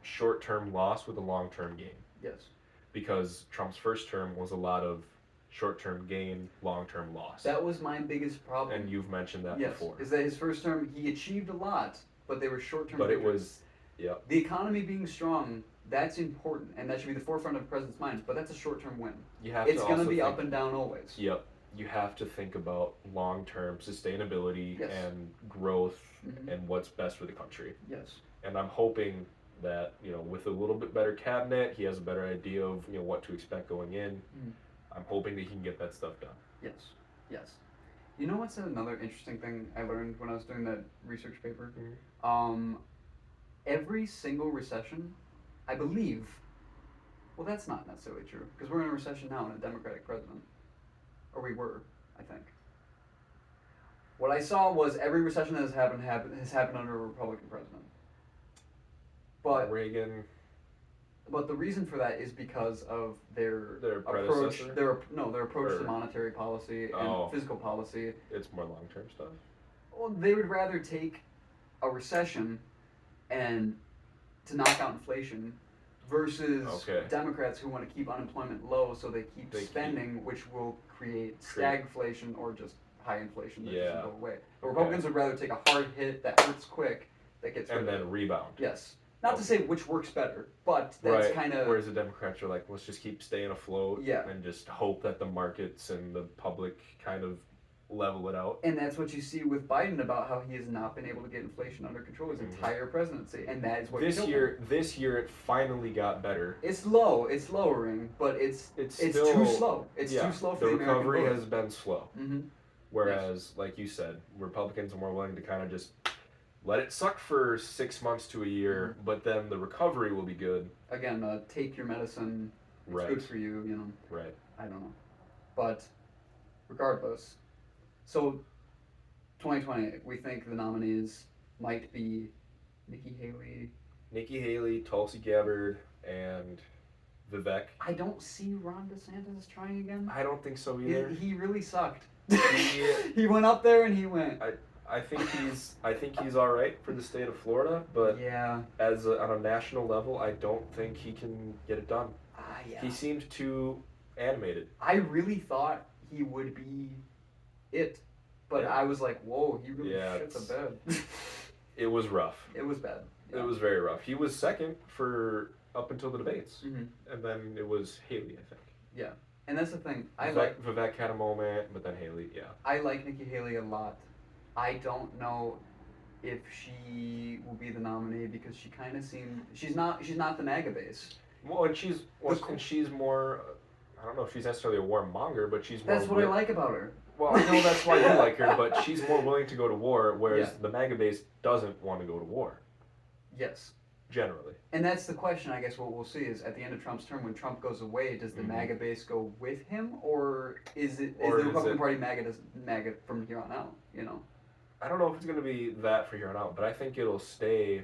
short-term loss with a long-term gain, Yes. because Trump's first term was a lot of short-term gain, long-term loss. That was my biggest problem. And you've mentioned that yes, before. is that his first term he achieved a lot, but they were short-term. But it victories. was, yep. The economy being strong, that's important, and that should be the forefront of the president's mind. But that's a short-term win. You have It's to going to also be think, up and down always. Yep. You have to think about long-term sustainability Yes. and growth Mhm. and what's best for the country. Yes. And I'm hoping that, with a little bit better cabinet, he has a better idea of, what to expect going in. Mhm. I'm hoping that he can get that stuff done. Yes. Yes. You know what's another interesting thing I learned when I was doing that research paper? Every single recession, I believe. Well, that's not necessarily true because we're in a recession now and a Democratic president, or we were, I think. What I saw was every recession that has happened under a Republican president. But Reagan, the reason for that is because of their approach. predecessor? Their approach Or- to monetary policy and Oh. fiscal policy. it's more long-term stuff. Well, they would rather take a recession and to knock out inflation versus Okay. Democrats who want to keep unemployment low so they keep They keep- spending, which will create stagflation or just high inflation that Yeah. doesn't go away. The Republicans would rather take a hard hit that hurts quick, that gets And rid of then it. rebound. Yes. Not to say which works better, but that's Right. kind of Whereas the Democrats are like, let's just keep staying afloat Yeah. and just hope that the markets and the public kind of level it out. and that's what you see with Biden about how he has not been able to get inflation under control his Mhm. entire presidency, and that is what This killed year, him. it finally got better. It's low, it's lowering, but it's Still, too slow. It's yeah, too slow for the the American recovery voter. has been slow. Mm-hmm. Whereas, like you said, Republicans are more willing to kind of just let it suck for 6 months to a year, Mm-hmm. but then the recovery will be good. Again, take your medicine. It's Right. good for you, Right. I don't know. But regardless, so 2020, we think the nominees might be Nikki Haley. Nikki Haley, Tulsi Gabbard, and Vivek. I don't see Ron DeSantis trying again. I don't think so either. He really sucked. He- He went up there and he went. I think he's all right for the state of Florida, but Yeah. on a national level, I don't think he can get it done. Yeah. He seemed too animated. I really thought he would be it, but Yeah. I was like, whoa, he really Yeah, shit the it's- bed. It was rough. It was bad. It was very rough. He was second for up until the debates, Mm-hmm. and then it was Haley, I think. And that's the thing. Vivek had a moment, but then Haley, yeah. I like Nikki Haley a lot. I don't know if she will be the nominee because she kind of seemed she's not the MAGA base. Well, and she's more. I don't know if she's necessarily a warmonger, but she's more. That's what I like about her. Well, I know that's why you like her, but she's more willing to go to war, whereas Yeah. the MAGA base doesn't want to go to war, Yes. generally. And that's the question, I guess, what we'll see is at the end of Trump's term, when Trump goes away, does the Mhm. MAGA base go with him, or is the Or is Republican it- Party MAGA from here on out? I don't know if it's going to be that for here on out, but I think it'll stay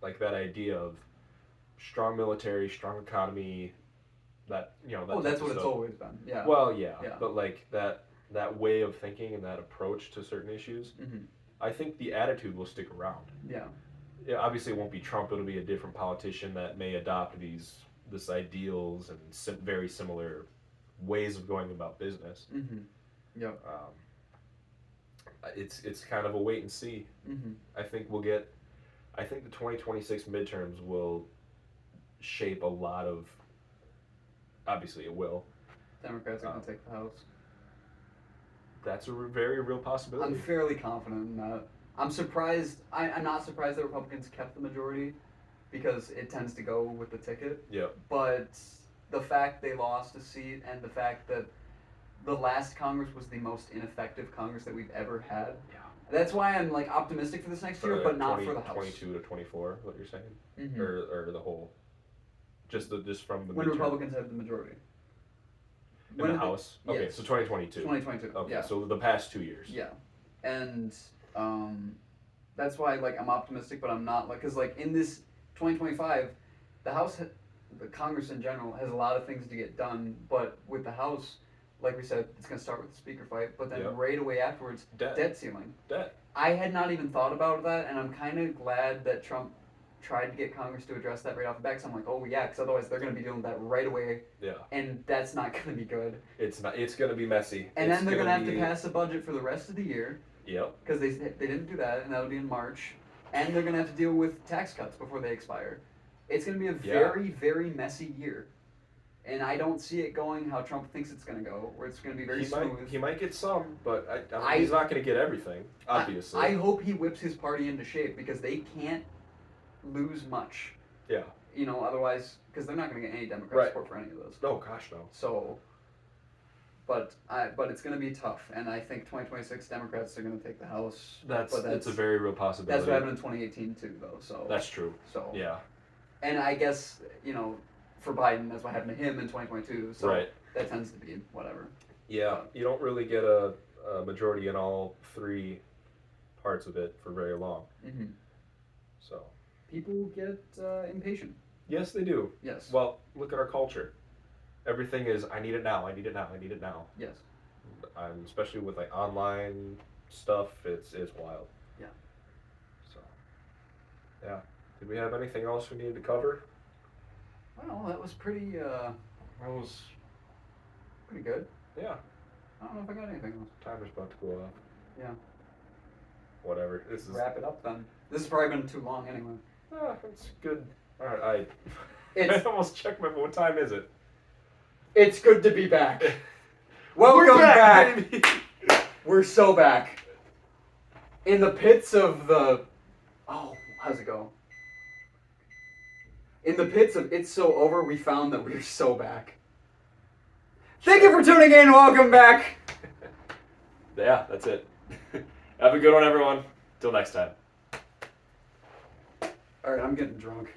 like that idea of strong military, strong economy, that, that Oh, type that's of what it's stuff. always been. Yeah. Well, yeah, Yeah. but like that way of thinking and that approach to certain issues, Mhm. I think the attitude will stick around. Yeah. Yeah, obviously it won't be Trump, it'll be a different politician that may adopt this ideals and very similar ways of going about business. Mm-hmm. Yeah. It's kind of a wait and see. Mm-hmm. I think the 2026 midterms will shape a lot of, obviously it will. Democrats are going to take the House. That's a very real possibility. I'm fairly confident in that. I'm surprised. I'm not surprised that Republicans kept the majority because it tends to go with the ticket. Yep. But the fact they lost a seat and the fact that the last Congress was the most ineffective Congress that we've ever had. Yeah. That's why I'm like optimistic for this next year, but not for the House. 22 to 24, what you're saying? Mhm. Or the whole, just from the When midterm. Republicans have the majority. In the House? Okay, yes. so 2022. 2022. Okay, Yeah. so the past 2 years. Yeah, and that's why like I'm optimistic, but I'm not like because like in this 2025, the House the Congress in general has a lot of things to get done, but with the House, like we said, it's going to start with the speaker fight, but then Yep. right away afterwards, debt ceiling. Debt. I had not even thought about that, and I'm kind of glad that Trump tried to get Congress to address that right off the bat. Cause I'm like, oh yeah, because otherwise they're going to be dealing with that right away, Yeah. and that's not going to be good. It's not. It's gonna be messy. And It's then they're going to have be- to pass a budget for the rest of the year, Yep. because they didn't do that, and that'll be in March. And they're going to have to deal with tax cuts before they expire. It's going to be a Yeah. very, very messy year. And I don't see it going how Trump thinks it's going to go, where it's going to be very smooth. He might get some, but I- he's not gonna get everything. Obviously. I hope he whips his party into shape, because they can't lose much. Yeah. You know, otherwise, because they're not going to get any Democrat Right. support for any of those. No, gosh, no. So, but it's going to be tough, and I think 2026 Democrats are going to take the House. That's but it's a very real possibility. that's what happened in 2018 too, though. So That's true. so Yeah. and I guess for Biden, that's what happened to him in 2022. So Right. that tends to be whatever. Yeah. You don't really get a majority in all three parts of it for very long. Mm-hmm. So. People get impatient. Yes, they do. Yes. Well, look at our culture. Everything is I need it now. I need it now. I need it now. Yes. Especially with like online stuff, it's wild. Yeah. So. Yeah. Did we have anything else we needed to cover? Well, that was pretty. That was. Pretty good. Yeah. I don't know if I got anything else. Timer's about to go off. Yeah. Whatever. This is. Wrap it up then. This has probably been too long anyway. It's good. All right. It's I almost checked my. What time is it? it's good to be back. Welcome We're back. back. We're so back. In the pits of the. Oh, how's it go? In the pits of It's So Over, we found that we're so back. Thank you for tuning in. Welcome back. Yeah, that's it. Have a good one, everyone. Till next time. All right, I'm getting drunk.